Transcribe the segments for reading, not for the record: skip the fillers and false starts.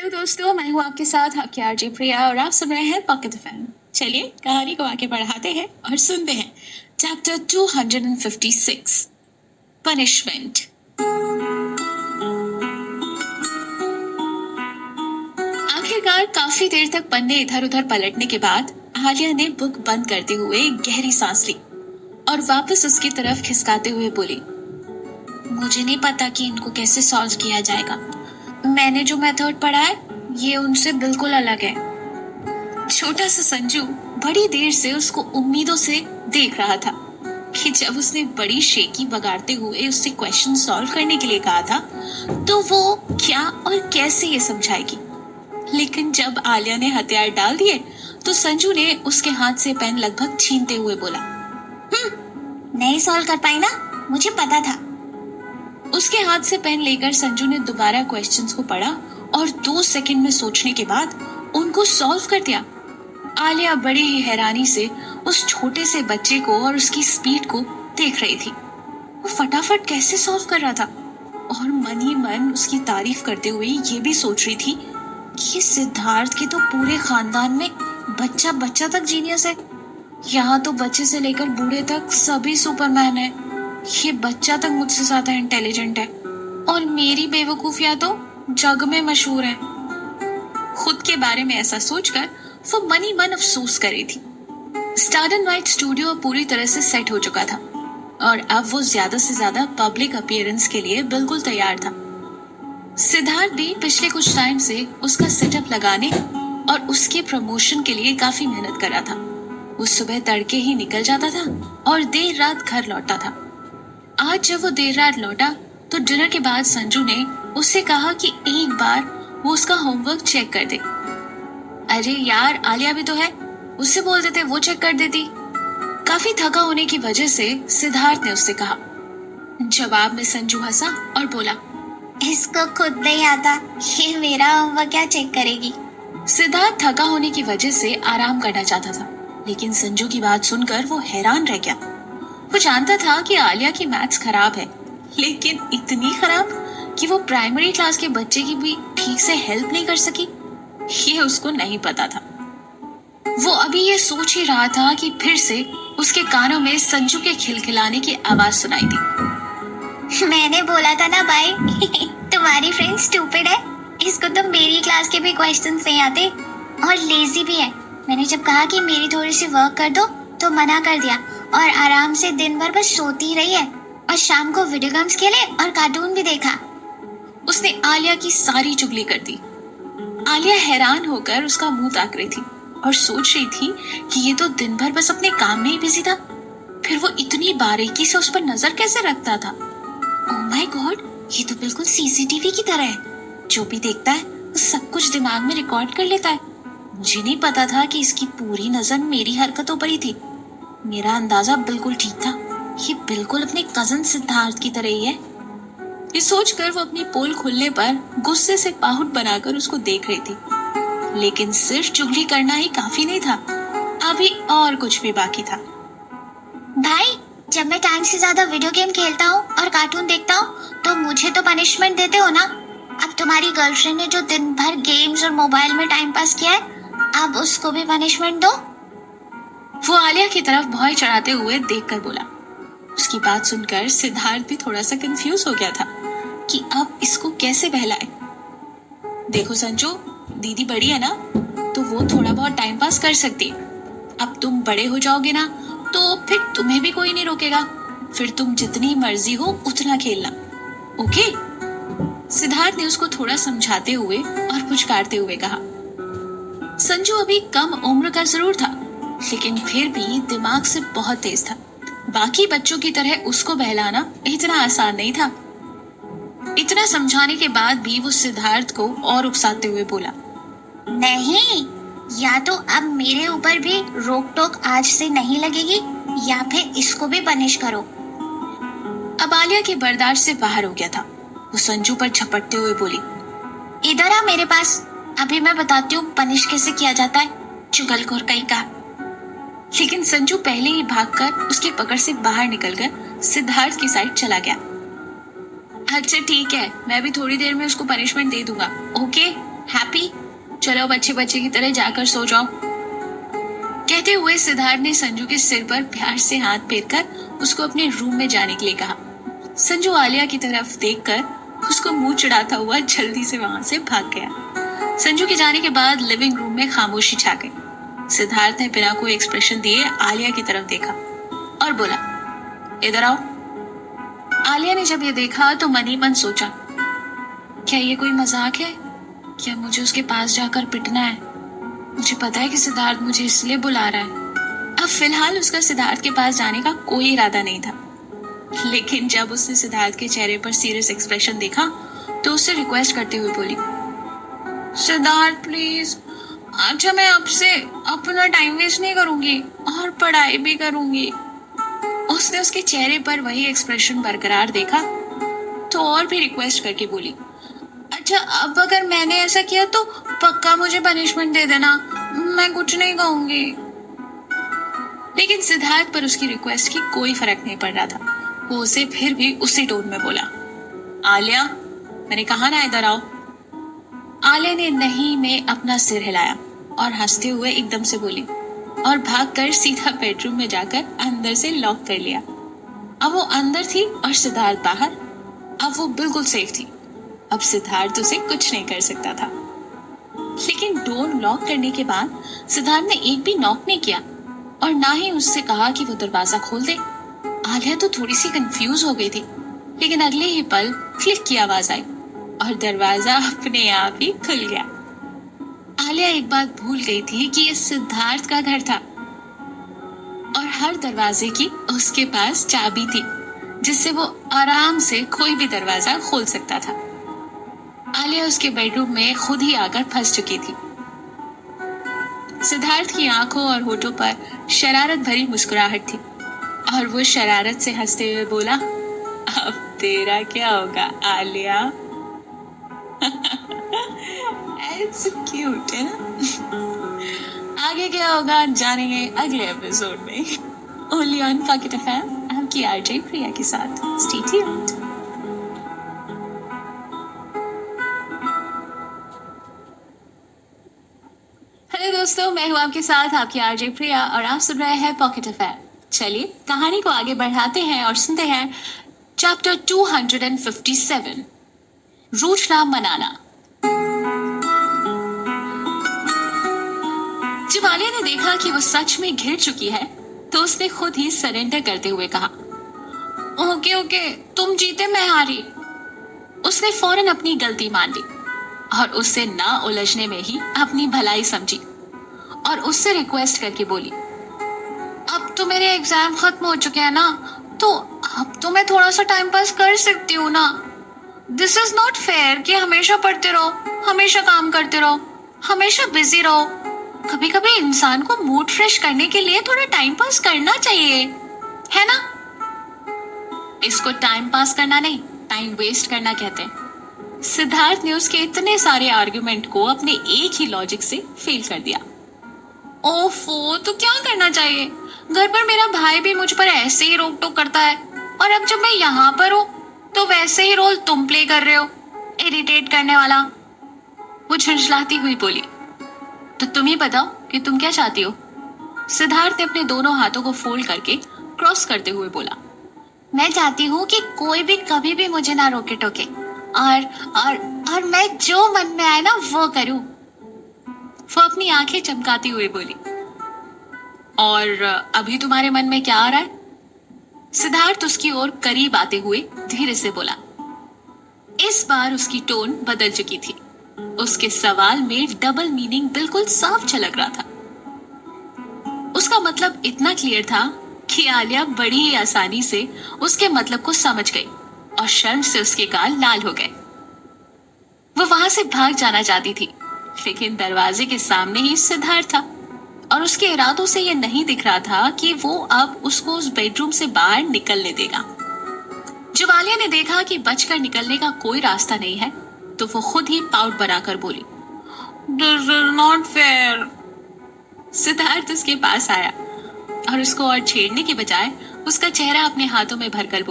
Hello दोस्तों, मैं हूँ आपके साथ आपकी आरजे प्रिया और आप सुन रहे हैं पॉकेट एफएम। चलिए कहानी को आगे बढ़ाते हैं और सुनते हैं चैप्टर 256 पनिशमेंट। आखिरकार काफी देर तक पन्ने इधर उधर पलटने के बाद आलिया ने बुक बंद करते हुए एक गहरी सांस ली और वापस उसकी तरफ खिसकाते हुए बोली, मुझे नहीं पता कि इनको कैसे सॉल्व किया जाएगा। मैंने जो मेथड पढ़ा है ये उनसे बिल्कुल अलग है। छोटा सा संजू बड़ी देर से उसको उम्मीदों से देख रहा था कि जब उसने बड़ी शेकी बगाड़ते हुए उससे क्वेश्चन सॉल्व करने के लिए कहा था तो वो क्या और कैसे ये समझाएगी। लेकिन जब आलिया ने हथियार डाल दिए तो संजू ने उसके हाथ से पेन लगभग छीनते हुए बोला, नहीं सॉल्व कर पाई ना, मुझे पता था। उसके हाथ से पेन लेकर संजू ने दोबारा क्वेश्चंस को पढ़ा और 2 सेकंड में सोचने के बाद उनको सॉल्व कर दिया। आलिया बड़ी ही हैरानी से उस छोटे से बच्चे को और उसकी स्पीड को देख रही थी। वो फटाफट कैसे सॉल्व कर रहा था और मन ही मन उसकी तारीफ करते हुए ये भी सोच रही थी कि सिद्धार्थ के तो पूरे खानदान में बच्चा बच्चा तक जीनियस है। यहाँ तो बच्चे से लेकर बूढ़े तक सभी सुपरमैन है। ये बच्चा तक मुझसे ज्यादा इंटेलिजेंट है और मेरी बेवकूफियां तो जग में मशहूर है। खुद के बारे में ऐसा सोचकर वो मन ही मन अफसोस कर रही थी। स्टार एंड वाइट स्टूडियो अब पूरी तरह से सेट हो चुका था और अब वो ज्यादा से ज्यादा पब्लिक अपीयरेंस के लिए बिल्कुल तैयार था। सिद्धार्थ भी पिछले कुछ टाइम से उसका सेटअप लगाने और उसके प्रमोशन के लिए काफी मेहनत कर रहा था। वो सुबह तड़के ही निकल जाता था और देर रात घर लौटता था। आज जब वो देर रात लौटा तो डिनर के बाद संजू ने उससे कहा कि एक बार वो उसका होमवर्क चेक कर दे। अरे यार, आलिया भी तो है, उससे बोल देते वो चेक कर देती। काफी थका होने की वजह से सिद्धार्थ ने उससे कहा। जवाब में संजू हंसा और बोला, इसको खुद नहीं आता, ये मेरा होमवर्क क्या चेक करेगी। सिद्धार्थ थका होने की वजह से आराम करना चाहता था, लेकिन संजू की बात सुनकर वो हैरान रह गया। वो जानता था कि आलिया की मैथ्स खराब है, लेकिन इतनी खराब कि वो प्राइमरी क्लास के बच्चे की भी ठीक से हेल्प नहीं कर सकी, ये उसको नहीं पता था। वो अभी ये सोच ही रहा था कि फिर से उसके कानों में संजू के खिलखिलाने की आवाज सुनाई दी। मैंने बोला था ना भाई, तुम्हारी फ्रेंड स्टूपिड है, इसको तो मेरी क्लास के भी क्वेश्चंस नहीं आते और लेजी भी है। मैंने जब कहा कि मेरी थोड़ी सी वर्क कर दो तो मना कर दिया और आराम से दिन भर बस सोती रही है और शाम को वीडियो गेम्स खेले और कार्टून भी देखा। उसने आलिया की सारी चुगली कर दी। आलिया हैरान होकर उसका मुंह ताक रही थी और सोच रही थी कि ये तो दिन भर बस अपने काम में ही बिजी था, फिर वो इतनी बारीकी से उस पर नजर कैसे रखता था। ओह माय गॉड, ये तो बिल्कुल सीसीटीवी की तरह है, जो भी देखता है वो सब कुछ दिमाग में रिकॉर्ड कर लेता है। मुझे नहीं पता था कि इसकी पूरी नजर मेरी हरकतों पर ही थी। मेरा अंदाजा बिल्कुल ठीक था, ये बिल्कुल अपने कजन सिद्धार्थ की तरह ही है। ये सोचकर वो अपनी पोल खुलने पर गुस्से से पाहुट बनाकर उसको देख रही थी। लेकिन सिर्फ चुगली करना ही काफी नहीं था, अभी और कुछ भी बाकी था। भाई, जब मैं टाइम से ज्यादा वीडियो गेम खेलता हूँ और कार्टून देखता हूँ तो मुझे तो पनिशमेंट देते हो ना। अब तुम्हारी गर्लफ्रेंड ने जो दिन भर गेम्स और मोबाइल में टाइम पास किया है, अब उसको भी पनिशमेंट दो। वो आलिया की तरफ भौं चढ़ाते हुए देखकर बोला। उसकी बात सुनकर सिद्धार्थ भी थोड़ा सा कंफ्यूज हो गया था कि अब इसको कैसे बहलाए। देखो संजू, दीदी बड़ी है ना, तो वो थोड़ा बहुत टाइम पास कर सकती है। अब तुम बड़े हो जाओगे ना तो फिर तुम्हें भी कोई नहीं रोकेगा, फिर तुम जितनी मर्जी हो उतना खेलना, ओके। सिद्धार्थ ने उसको थोड़ा समझाते हुए और पुचकारते हुए कहा। संजू अभी कम उम्र का जरूर था, लेकिन फिर भी दिमाग से बहुत तेज था। बाकी बच्चों की तरह उसको बहलाना इतना आसान नहीं था। इतना समझाने के बाद भी वो सिद्धार्थ को और उकसाते हुए बोला, नहीं, या तो अब मेरे ऊपर भी रोक टोक आज से नहीं लगेगी या फिर इसको भी पनिश करो। अब आलिया के बर्दाश्त से बाहर हो गया था। वो संजू पर झपटते हुए बोली, इधर आ मेरे पास, अभी मैं बताती हूँ पनिश कैसे किया जाता है, चुगलखोर कहीं का। लेकिन संजू पहले ही भागकर उसकी पकड़ से बाहर निकलकर सिद्धार्थ की साइड चला गया। अच्छा ठीक है, मैं भी थोड़ी देर में उसको पनिशमेंट दे दूंगा, ओके। हैप्पी? चलो अब अच्छे बच्चे की तरह जाकर सो जाओ। कहते हुए सिद्धार्थ ने संजू के सिर पर प्यार से हाथ फेरकर उसको अपने रूम में जाने के लिए कहा। संजू आलिया की तरफ देखकर उसको मुंह चिढ़ाता हुआ जल्दी से वहां से भाग गया। संजू के जाने के बाद लिविंग रूम में खामोशी छा गई। सिद्धार्थ ने बिना कोई एक्सप्रेशन दिए आलिया की तरफ देखा और बोला, इधर आओ। आलिया ने जब ये देखा तो मन ही मन सोचा, क्या ये कोई मजाक है? क्या मुझे उसके पास जाकर पिटना है? मुझे पता है कि सिद्धार्थ मुझे इसलिए बुला रहा है। अब फिलहाल उसका सिद्धार्थ के पास जाने का कोई इरादा नहीं था, लेकिन जब उसने सिद्धार्थ के चेहरे पर सीरियस एक्सप्रेशन देखा तो उससे रिक्वेस्ट करते हुए बोली, सिद्धार्थ प्लीज, अच्छा मैं आपसे अपना टाइम वेस्ट नहीं करूंगी और पढ़ाई भी करूंगी। उसने उसके चेहरे पर वही एक्सप्रेशन बरकरार देखा तो और भी रिक्वेस्ट करके बोली, अच्छा अब अगर मैंने ऐसा किया तो पक्का मुझे पनिशमेंट दे देना, मैं कुछ नहीं कहूंगी। लेकिन सिद्धार्थ पर उसकी रिक्वेस्ट की कोई फर्क नहीं पड़ रहा था। वो उसे फिर भी उसी टोन में बोला, आलिया मैंने कहा ना इधर आओ। आलिया ने नहीं में अपना सिर हिलाया और हंसते हुए एकदम से बोली और भागकर सीधा बेडरूम में जाकर अंदर से लॉक कर लिया। अब वो अंदर थी और सिद्धार्थ बाहर। अब वो बिल्कुल सेफ थी। अब सिद्धार्थ उसे कुछ नहीं कर सकता था। लेकिन डोर लॉक करने के बाद सिद्धार्थ ने एक भी नॉक नहीं किया और ना ही उससे कहा कि वो दरवाजा खोल दे। आलिया तो थोड़ी सी कंफ्यूज हो गई थी, लेकिन अगले ही पल क्लिक की आवाज आई और दरवाजा अपने आप ही खुल गया। आलिया एक बात भूल गई थी कि ये सिद्धार्थ का घर था और हर दरवाजे की उसके पास चाबी थी, जिससे वो आराम से कोई भी दरवाजा खोल सकता था। आलिया उसके बेडरूम में खुद ही आकर फंस चुकी थी। सिद्धार्थ की आंखों और होठों पर शरारत भरी मुस्कुराहट थी और वो शरारत से हंसते हुए बोला, अब तेरा क्या होगा आलिया? इट्स क्यूट है ना? आगे क्या होगा जानेंगे अगले एपिसोड में। ओनली ऑन पॉकेट एफएम, आपकी आरजे प्रिया के साथ। Stay tuned. हेलो दोस्तों, मैं हूँ आपके साथ आपकी आरजे प्रिया और आप सुन रहे हैं पॉकेट एफएम। चलिए कहानी को आगे बढ़ाते हैं और सुनते हैं चैप्टर 257, रूठना मनाना। जब आलिया ने देखा कि वो सच में घिर चुकी है तो उसने खुद ही सरेंडर करते हुए कहा, ओके ओके तुम जीते मैं हारी। उसने फौरन अपनी गलती मान ली और उससे ना उलझने में ही अपनी भलाई समझी और उससे रिक्वेस्ट करके बोली, अब तो मेरे एग्जाम खत्म हो चुके हैं ना, तो अब तो मैं थोड़ा सा टाइम पास कर सकती हूँ ना। दिस इज नॉट फेयर कि हमेशा पढ़ते रहो, हमेशा काम करते रहो, हमेशा बिजी रहो। कभी कभी इंसान को मूड फ्रेश करने के लिए थोड़ा टाइम पास करना चाहिए, है ना? इसको टाइम पास करना नहीं, टाइम वेस्ट करना कहते हैं। सिद्धार्थ ने उसके इतने सारे आर्गुमेंट को अपने एक ही लॉजिक से फेल कर दिया। ओफो, तो क्या करना चाहिए? घर पर मेरा भाई भी मुझ पर ऐसे ही रोक टोक करता है और अब जब मैं यहाँ पर हूँ तो वैसे ही रोल तुम प्ले कर रहे हो, इरिटेट करने वाला। वो झंझलाती हुई बोली, तो तुम ही बताओ कि तुम क्या चाहती हो? सिद्धार्थ ने अपने दोनों हाथों को फोल्ड करके क्रॉस करते हुए बोला, मैं चाहती हूँ कि कोई भी कभी भी मुझे ना रोके टोके और और और मैं जो मन में आए ना वो करूँ। वो अपनी आंखें चमकाती हुई बोली, और अभी तुम्हारे मन में क्या आ रहा है? सिद्धार्थ उसकी ओर करीब आते हुए धीरे से बोला। इस बार उसकी टोन बदल चुकी थी। उसके सवाल में डबल मीनिंग बिल्कुल साफ झलक रहा था। उसका मतलब इतना क्लियर था कि आलिया बड़ी ही आसानी से उसके मतलब को समझ गई और शर्म से उसके गाल लाल हो गए। वो वहां से भाग जाना चाहती थी, लेकिन दरवाजे के सामने ही सिद्धार्थ था और उसके इरादों से यह नहीं दिख रहा था कि वो अब उसको उस बेडरूम से बाहर निकलने देगा। जब आलिया ने देखा कि बचकर निकलने का कोई रास्ता नहीं है तो वो खुद ही पाउट बनाकर बोली, this is not fair. Siddharth उसके पास आया और उसको और छेड़ने के बजाय उसका चेहरा अपने हाथों में भरकर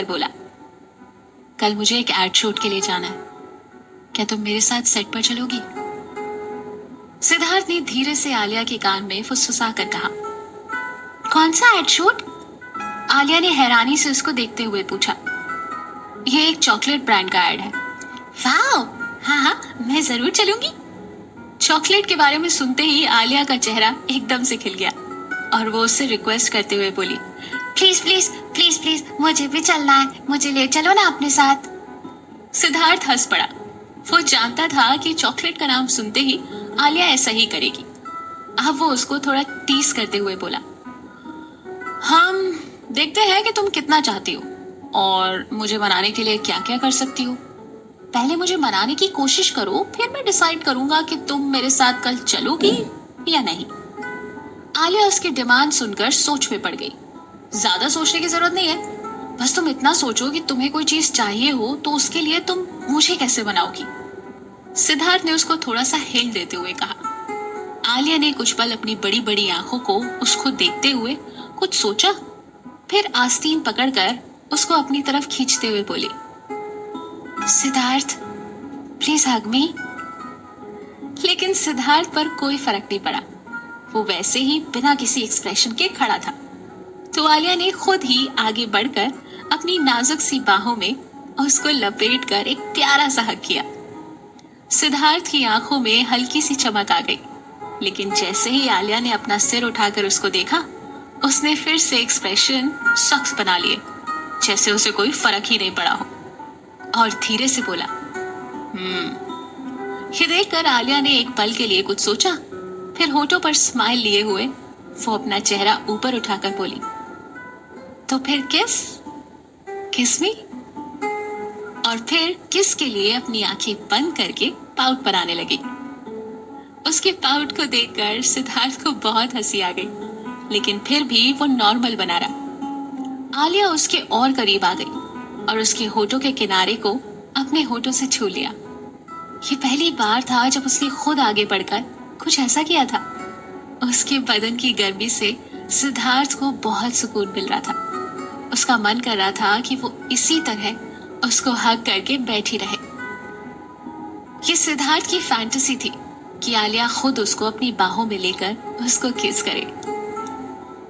बोला, कल मुझे एक एड शूट के लिए जाना है, क्या तुम मेरे साथ सेट पर चलोगी? सिद्धार्थ ने धीरे से आलिया के कान में फुसफुसा कर कहा। कौन सा एड शूट? आलिया ने हैरानी से उसको देखते हुए पूछा। ये एक चॉकलेट ब्रांड का एड है। वाओ, हाँ हाँ, मैं जरूर चलूंगी। चॉकलेट के बारे में सुनते ही आलिया का चेहरा एकदम से खिल गया और वो उससे रिक्वेस्ट करते हुए बोली, प्लीज प्लीज प्लीज प्लीज मुझे भी चलना है, मुझे ले चलो ना अपने साथ। सिद्धार्थ हंस पड़ा। वो जानता था कि चॉकलेट का नाम सुनते ही आलिया ऐसा ही करेगी। अब वो उसको थोड़ा टीज करते हुए बोला, हम देखते हैं कि तुम कितना चाहती हो और मुझे मनाने के लिए क्या क्या कर सकती हो। पहले मुझे मनाने की कोशिश करो, फिर मैं डिसाइड करूंगा कि तुम मेरे साथ कल चलोगी या नहीं। आलिया उसकी डिमांड सुनकर सोच में पड़ गई। ज्यादा सोचने की जरूरत नहीं है, बस तुम इतना सोचो कि तुम्हें कोई चीज चाहिए हो तो उसके लिए तुम मुझे कैसे बनाओगी। सिद्धार्थ ने उसको थोड़ा सा हिंट देते हुए कहा। आलिया ने कुछ पल अपनी बड़ी बड़ी आंखों को उसको देखते हुए कुछ सोचा, फिर आस्तीन पकड़कर उसको अपनी तरफ खींचते हुए बोली, सिद्धार्थ प्लीज हग मी। लेकिन सिद्धार्थ पर कोई फर्क नहीं पड़ा। वो वैसे ही बिना किसी एक्सप्रेशन के खड़ा था। तो आलिया ने खुद ही आगे बढ़कर अपनी नाजुक सी बाहों में उसको लपेट कर एक प्यारा सा हग किया। सिद्धार्थ की आंखों में हल्की सी चमक आ गई, लेकिन जैसे ही आलिया ने अपना सिर उठाकर उसको देखा, उसने फिर से एक्सप्रेशन सख्त बना लिए, जैसे उसे कोई फर्क ही नहीं पड़ा हो, और धीरे से बोला, ये देखकर आलिया ने एक पल के लिए कुछ सोचा, फिर होठों पर स्माइल लिए हुए वो अपना चेहरा ऊपर उठाकर बोली, तो फिर किस मी। और फिर किस के लिए अपनी आंखें बंद करके पाउट बनाने लगी। उसके पाउट को देखकर सिद्धार्थ को बहुत हंसी आ गई, लेकिन फिर भी वो नॉर्मल बना रहा। आलिया उसके और करीब आ गई और उसके होठों के किनारे को अपने होठों से छू लिया। ये पहली बार था जब उसने खुद आगे बढ़कर कुछ ऐसा किया था। उसके बदन की गर्मी से सिद्धार्थ को बहुत सुकून मिल रहा था। उसका मन कर रहा था कि वो इसी तरह उसको हग करके बैठी रहे। ये सिद्धार्थ की फैंटेसी थी कि आलिया खुद उसको अपनी बाहों में लेकर उसको किस करे।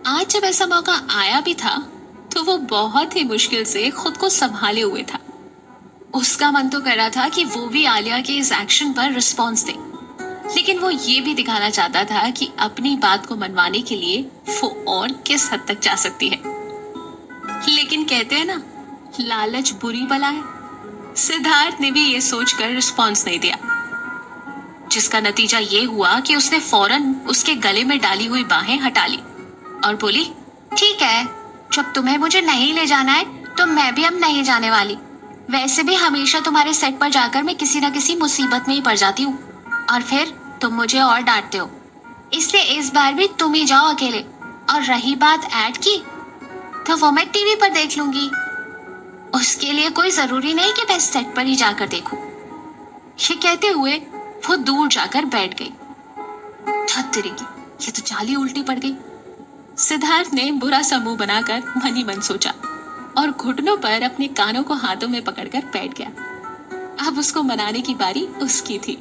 आज जब ऐसा मौका आया भी था तो वो बहुत ही मुश्किल से खुद को संभाले हुए था। उसका मन तो कर रहा था कि वो भी आलिया के इस एक्शन पर रिस्पॉन्स दे, लेकिन वो ये भी दिखाना चाहता था कि अपनी बात को मनवाने के लिए वो और किस हद तक जा सकती है। लेकिन कहते हैं ना, लालच बुरी बला है। सिद्धार्थ ने भी ये सोचकर रिस्पॉन्स नहीं दिया, जिसका नतीजा ये हुआ कि उसने फौरन उसके गले में डाली हुई बाहें हटा ली और बोली, ठीक है, जब तुम्हें मुझे नहीं ले जाना है तो मैं भी अब नहीं जाने वाली। वैसे भी हमेशा तुम्हारे सेट पर जाकर मैं किसी न किसी मुसीबत में ही पड़ जाती हूँ और फिर तुम मुझे और डांटते हो, इसलिए इस बार भी तुम ही जाओ अकेले। और रही बात ऐड की, तो वो मैं टीवी पर देख लूंगी। उसके लिए कोई जरूरी नहीं कि मैं सेट पर ही जाकर देखूं। ये कहते हुए वो दूर जाकर बैठ गई। धत्तेरेगी, ये तो चाल ही उल्टी पड़ गई। सिद्धार्थ ने बुरा सा मुंह बनाकर मन ही मन सोचा और घुटनों पर अपने कानों को हाथों में पकड़कर बैठ गया। अब उसको मनाने की बारी उसकी थी,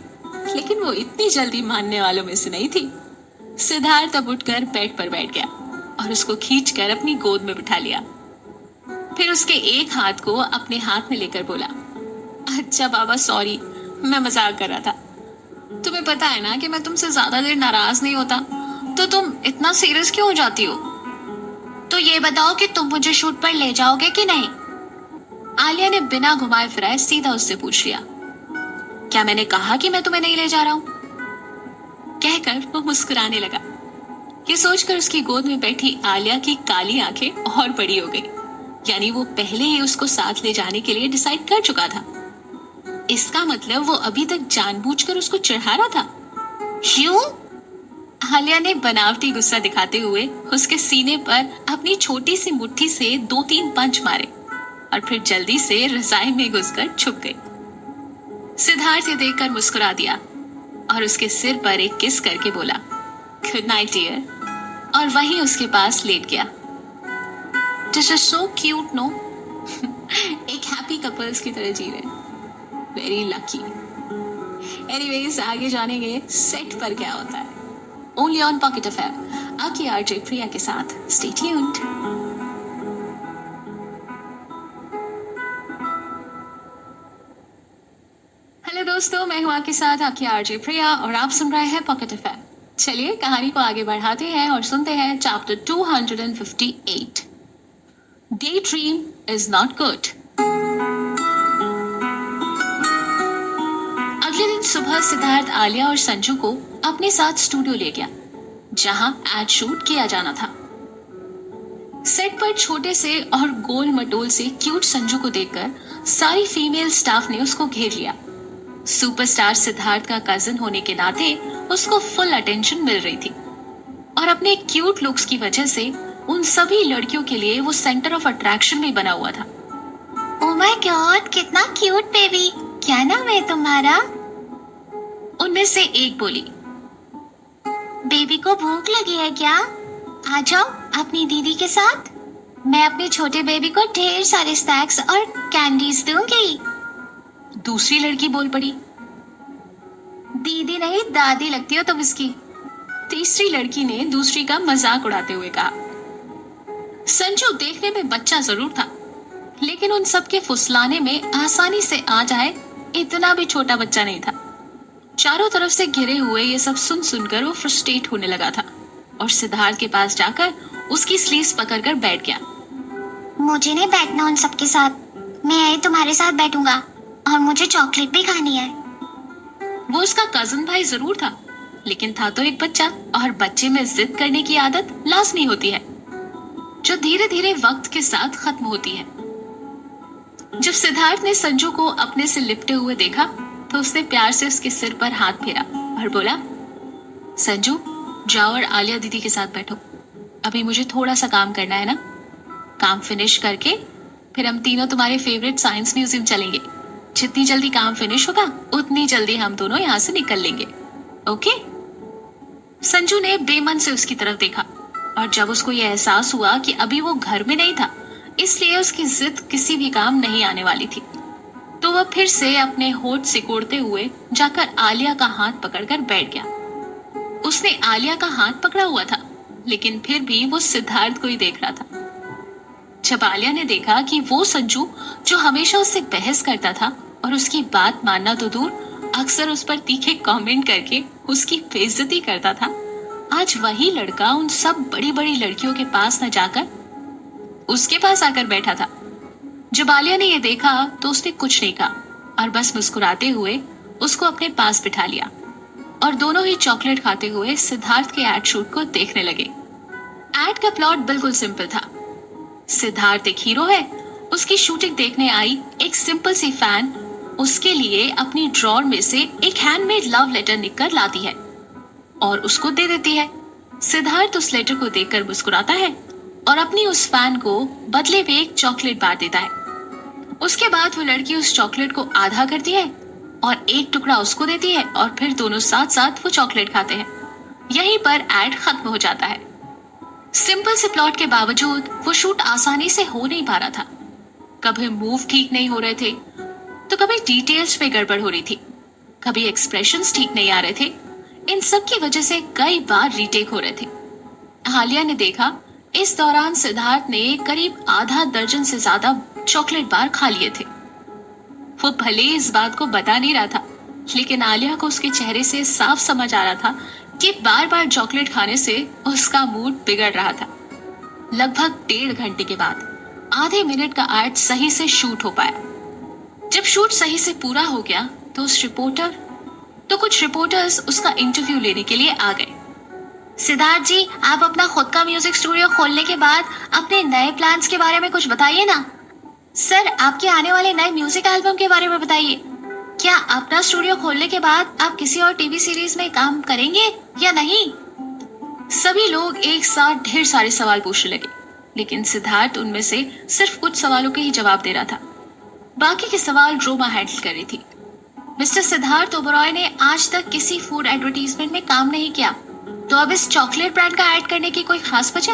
लेकिन वो इतनी जल्दी मानने वालों में से नहीं थी। सिद्धार्थ अब उठकर बेड पर बैठ गया और उसको खींचकर अपनी गोद में बिठा लिया। फिर उसके एक हाथ को अपने हाथ में लेकर बोला, अच्छा बाबा सॉरी, मैं मजाक कर रहा था। तुम्हें पता है ना कि मैं तुमसे ज्यादा देर नाराज नहीं होता, तो तुम इतना सीरियस क्यों हो जाती हो? तो ये बताओ कि तुम मुझे शूट पर ले जाओगे कि नहीं? आलिया ने बिना घुमाए फिराए सीधा उससे पूछ लिया। क्या मैंने कहा कि मैं तुम्हें नहीं ले जा रहा हूं? कहकर वो मुस्कुराने लगा। ये सोचकर उसकी गोद में बैठी आलिया की काली आंखें और बड़ी हो गई, यानी वो पहले ही उसको साथ ले जाने के लिए डिसाइड कर चुका था। इसका मतलब वो अभी तक जानबूझकर उसको चिढ़ा रहा था। क्यों? आलिया ने बनावटी गुस्सा दिखाते हुए उसके सीने पर अपनी छोटी सी मुट्ठी से 2-3 पंच मारे और फिर जल्दी से रजाई में घुसकर छुप गई। सिद्धार्थ ये देखकर मुस्कुरा दिया और उसके सिर पर एक किस करके बोला, गुड नाइट डियर, और वहीं उसके पास लेट गया। This is so cute no. एक हैप्पी कपल्स की तरह जी रहे, वेरी लकी। एनीवेज आगे जानेंगे सेट पर क्या होता है। ओनली ऑन पॉकेट एफएम आपकी आरजे प्रिया के साथ। Stay tuned. हेलो दोस्तों, मैं हूं आपके साथ आपकी आरजे प्रिया और आप सुन रहे हैं पॉकेट एफएम। चलिए कहानी को आगे बढ़ाते हैं और सुनते हैं chapter 258। Day dream is not good. अगले दिन सुबह सिद्धार्थ आलिया और संजू को अपने साथ स्टूडियो ले गया, जहां एड शूट किया जाना था। सेट पर छोटे से और गोल मटोल से क्यूट संजू को देखकर सारी फीमेल स्टाफ ने उसको घेर लिया। सुपरस्टार सिद्धार्थ का कजिन होने के नाते उसको फुल अटेंशन मिल रही थी और अपने क्यूट लुक्स की वजह से उन सभी लड़कियों के लिए वो सेंटर ऑफ अट्रैक्शन भी बना हुआ था। ओह माय गॉड, कितना क्यूट बेबी, क्या नाम है तुम्हारा? उनमें से एक बोली। बेबी को भूख लगी है क्या? आ जाओ अपनी दीदी के साथ, मैं अपने छोटे बेबी को ढेर सारे स्नैक्स और कैंडीज दूंगी। दूसरी लड़की बोल पड़ी। दीदी नहीं दादी लगती हो तुम इसकी। तीसरी लड़की ने दूसरी का मजाक उड़ाते हुए कहा। संजू देखने में बच्चा जरूर था, लेकिन उन सब के फुसलाने में आसानी से आ जाए इतना भी छोटा बच्चा नहीं था। चारों तरफ से घिरे हुए ये सब सुन सुनकर वो फ्रस्ट्रेट होने लगा था और सिद्धार्थ के पास जाकर उसकी स्लीव्स पकड़कर बैठ गया। मुझे नहीं बैठना उन सबके साथ, मैं तुम्हारे साथ बैठूंगा और मुझे चॉकलेट भी खानी है। वो उसका कजिन भाई जरूर था, लेकिन था तो एक बच्चा और बच्चे में जिद करने की आदत लाजमी होती है, जो धीरे धीरे वक्त के साथ खत्म होती है। जब सिद्धार्थ ने संजू को अपने से लिपटे हुए देखा तो उसने प्यार से उसके सिर पर हाथ फेरा और बोला, संजू जाओ और आलिया दीदी के साथ बैठो, अभी मुझे थोड़ा सा काम करना है ना। काम फिनिश करके फिर हम तीनों तुम्हारे फेवरेट साइंस म्यूजियम चलेंगे। जितनी जल्दी काम फिनिश होगा उतनी जल्दी हम दोनों यहाँ से निकल लेंगे, ओके? संजू ने बेमन से उसकी तरफ देखा और जब उसको यह एहसास हुआ कि अभी वो घर में नहीं था, इसलिए उसकी जिद किसी भी काम नहीं आने वाली थी, तो वह फिर से अपने होठ सिकोड़ते हुए जाकर आलिया का हाथ पकड़कर बैठ गया। उसने आलिया का हाथ पकड़ा हुआ था, लेकिन फिर भी वो सिद्धार्थ को ही देख रहा था। जब आलिया ने देखा कि वो संजू जो हमेशा उससे बहस करता था और उसकी बात मानना तो दूर, अक्सर उस पर तीखे कमेंट करके उसकी बेइज्जती करता था, आज वही लड़का उन सब बड़ी बड़ी लड़कियों के पास न जाकर उसके पास आकर बैठा था। जब आलिया ने यह देखा तो उसने कुछ नहीं कहा और बस मुस्कुराते हुए उसको अपने पास बिठा लिया और दोनों ही चॉकलेट खाते हुए सिद्धार्थ के एड शूट को देखने लगे। एड का प्लॉट बिल्कुल सिंपल था। सिद्धार्थ एक हीरो है, उसकी शूटिंग देखने आई एक सिंपल सी फैन उसके लिए अपनी ड्रॉर में से एक हैंडमेड लव लेटर निकल लाती है और उसको दे देती है। सिद्धार्थ उस लेटर को देखकर मुस्कुराता है और अपनी उस फैन को बदले में एक चॉकलेट बांट देता है। उसके बाद वो लड़की उस चॉकलेट को आधा करती है और एक टुकड़ा उसको देती है और फिर दोनों साथ साथ वो चॉकलेट खाते हैं। यहीं पर एड खत्म हो जाता है। सिंपल से प्लॉट के बावजूद वो शूट आसानी से हो नहीं पा रहा था। कभी मूव ठीक नहीं हो रहे थे, तो कभी डिटेल्स में गड़बड़ हो रही थी, कभी एक्सप्रेशंस ठीक नहीं आ रहे थे। इन सब की वजह से कई बार रीटेक हो रहे थे। आलिया ने देखा इस दौरान सिद्धार्थ ने करीब आधा दर्जन से ज्यादा चॉकलेट बार खा लिए थे। वो भले इस बात को बता नहीं रहा था, लेकिन आलिया को उसके चेहरे से साफ समझ आ रहा था कि बार बार चॉकलेट खाने से उसका मूड बिगड़ रहा था। लगभग 1.5 घंटे के बाद आधे मिनट का एड सही से शूट हो पाया। जब शूट सही से पूरा हो गया तो कुछ रिपोर्टर्स उसका इंटरव्यू लेने के लिए आ गए। सिद्धार्थ जी, आप अपना खुद का म्यूजिक स्टूडियो खोलने के बाद अपने नए प्लान्स के बारे में कुछ बताइए ना। सर, आपके आने वाले नए म्यूजिक एल्बम के बारे में बताइए। क्या अपना स्टूडियो खोलने के बाद आप किसी और टीवी सीरीज में काम करेंगे या नहीं? सभी लोग एक साथ ढेर सारे सवाल पूछने लगे, लेकिन सिद्धार्थ उनमें से सिर्फ कुछ सवालों के ही जवाब दे रहा था। बाकी के सवाल रोमा हैंडल कर रही थी। मिस्टर सिद्धार्थ ओबरॉय ने आज तक किसी फूड एडवर्टीजमेंट में काम नहीं किया, तो अब इस चॉकलेट ब्रांड का ऐड करने की कोई खास वजह?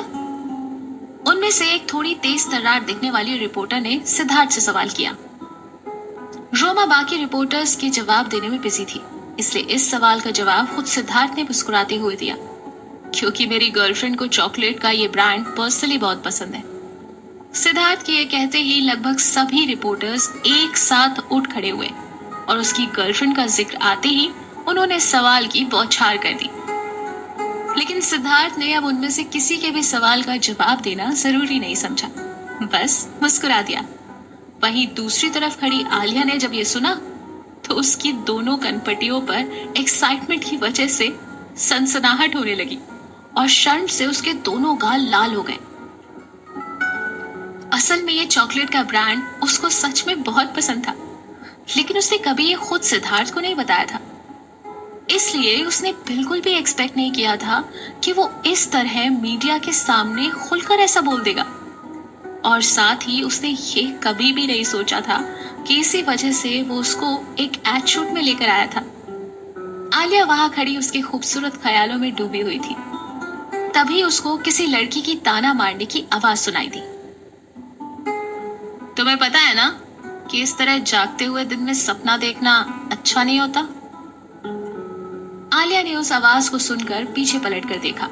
उनमें से एक थोड़ी तेज तर्रार दिखने वाली रिपोर्टर ने सिद्धार्थ से सवाल किया। रोमा बाकी रिपोर्टर्स के जवाब देने में बिजी थी। इसलिए इस सवाल का जवाब खुद सिद्धार्थ ने मुस्कुराते हुए दिया, क्योंकि मेरी गर्लफ्रेंड को चॉकलेट का ये ब्रांड पर्सनली बहुत पसंद है। सिद्धार्थ के ये कहते ही लगभग सभी रिपोर्टर्स एक साथ उठ खड़े हुए और उसकी गर्लफ्रेंड का जिक्र आते ही उन्होंने सवाल की बौछार कर दी। लेकिन सिद्धार्थ ने अब उनमें से किसी के भी सवाल का जवाब देना जरूरी नहीं समझा, बस मुस्कुरा दिया। वहीं दूसरी तरफ खड़ी आलिया ने जब ये सुना तो उसकी दोनों कनपटियों पर एक्साइटमेंट की वजह से सनसनाहट होने लगी और शर्म से उसके दोनों गाल लाल हो गए। असल में ये चॉकलेट का ब्रांड उसको सच में बहुत पसंद था, लेकिन उसने कभी ये खुद सिद्धार्थ को नहीं बताया था। इसलिए उसने बिल्कुल भी एक्सपेक्ट नहीं किया था कि वो इस तरह मीडिया के सामने खुलकर ऐसा बोल देगा। और साथ ही उसने ये कभी भी नहीं सोचा था कि इसी वजह से वो उसको एक एड शूट में लेकर आया था। आलिया वहां खड़ी उसके खूबसूरत ख्यालों में डूबी हुई थी। तभी उसको किसी लड़की की ताना मारने की आवाज सुनाई दी। तुम्हें पता है ना कि इस तरह जागते हुए दिन में सपना देखना अच्छा नहीं होता? आलिया ने उस आवाज को सुनकर पीछे पलटकर देखा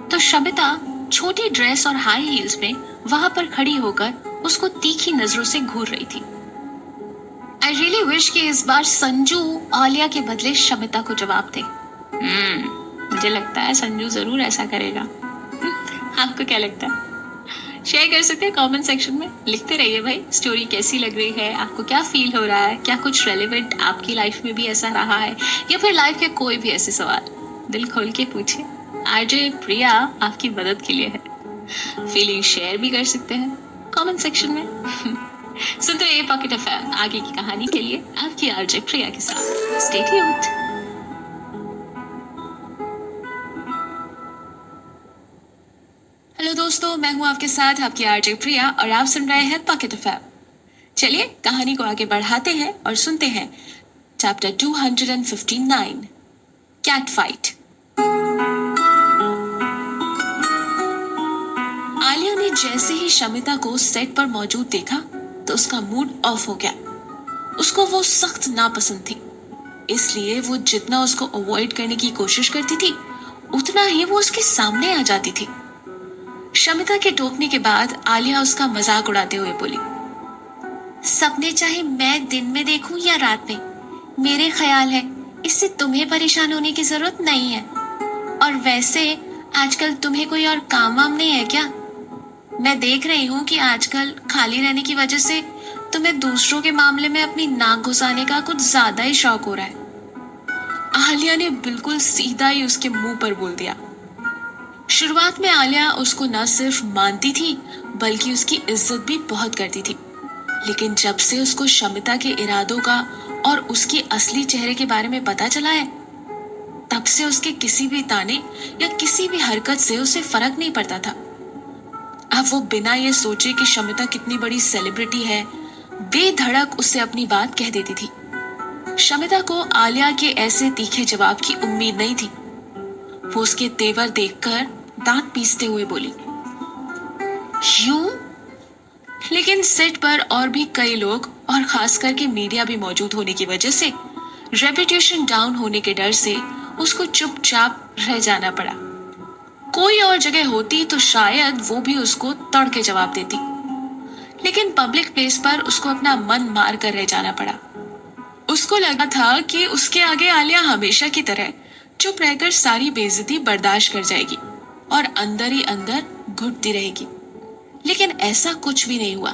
तो शमिता छोटी ड्रेस और हाई हील्स में वहां पर खड़ी होकर उसको तीखी नजरों से घूर रही थी। आई रियली विश कि इस बार संजू आलिया के बदले शमिता को जवाब दे। मुझे लगता है संजू जरूर ऐसा करेगा। आपको क्या लगता है? शेयर कर सकते हैं कमेंट सेक्शन में। लिखते रहिए भाई, स्टोरी कैसी लग रही है, आपको क्या फील हो रहा है, क्या कुछ रेलेवेंट आपकी लाइफ में भी ऐसा रहा है या फिर लाइफ के कोई भी ऐसे सवाल दिल खोल के पूछे। आरजे प्रिया आपकी मदद के लिए है। फीलिंग शेयर भी कर सकते हैं कमेंट सेक्शन में। सुनते रहिए पॉकेट एफएम आगे की कहानी के लिए आपकी आरजे प्रिया के साथ। Stay tuned. हेलो दोस्तों, मैं हूं आपके साथ आपकी आरजे प्रिया और आप सुन रहे हैं पॉकेट एफएम। चलिए कहानी को आगे बढ़ाते हैं और सुनते हैं चैप्टर 259 कैट फाइट। आलिया ने जैसे ही शमिता को सेट पर मौजूद देखा तो उसका मूड ऑफ हो गया। उसको वो सख्त नापसंद थी, इसलिए वो जितना उसको अवॉइड करने की कोशिश करती थी उतना ही वो उसके सामने आ जाती थी। शमिता के टोकने के बाद आलिया उसका मजाक उड़ाते हुए बोली, सपने चाहे मैं दिन में देखूं या रात में, मेरे ख्याल है इससे तुम्हें परेशान होने की जरूरत नहीं है। और वैसे आजकल तुम्हें कोई और काम वाम नहीं है क्या? मैं देख रही हूँ कि आजकल खाली रहने की वजह से तुम्हें दूसरों के मामले में अपनी नाक घुसाने का कुछ ज्यादा ही शौक हो रहा है। आलिया ने बिल्कुल सीधा ही उसके मुंह पर बोल दिया। शुरुआत में आलिया उसको न सिर्फ मानती थी बल्कि उसकी इज्जत भी बहुत करती थी, लेकिन जब से उसको शमिता के इरादों का और उसके असली चेहरे के बारे में पता चला है, तब से उसके किसी भी ताने या किसी भी हरकत से उसे फर्क नहीं पड़ता था। अब वो बिना ये सोचे कि शमिता कितनी बड़ी सेलिब्रिटी है, बेधड़क उससे अपनी बात कह देती थी। शमिता को आलिया के ऐसे तीखे जवाब की उम्मीद नहीं थी। वो उसके तेवर देखकर दांत पीसते हुए बोली, यूं? लेकिन सेट पर और भी कई लोग और खास करके मीडिया भी मौजूद होने की वजह से रेपुटेशन डाउन होने के डर से उसको चुपचाप रह जाना पड़ा। कोई और जगह होती तो शायद वो भी उसको तड़ के जवाब देती, लेकिन पब्लिक प्लेस पर उसको अपना मन मार कर रह जाना पड़ा। उसको लगा था कि उसके आगे आलिया हमेशा की तरह चुप रहकर सारी बेइज्जती बर्दाश्त कर जाएगी और अंदर ही अंदर घुटती रहेगी, लेकिन ऐसा कुछ भी नहीं हुआ।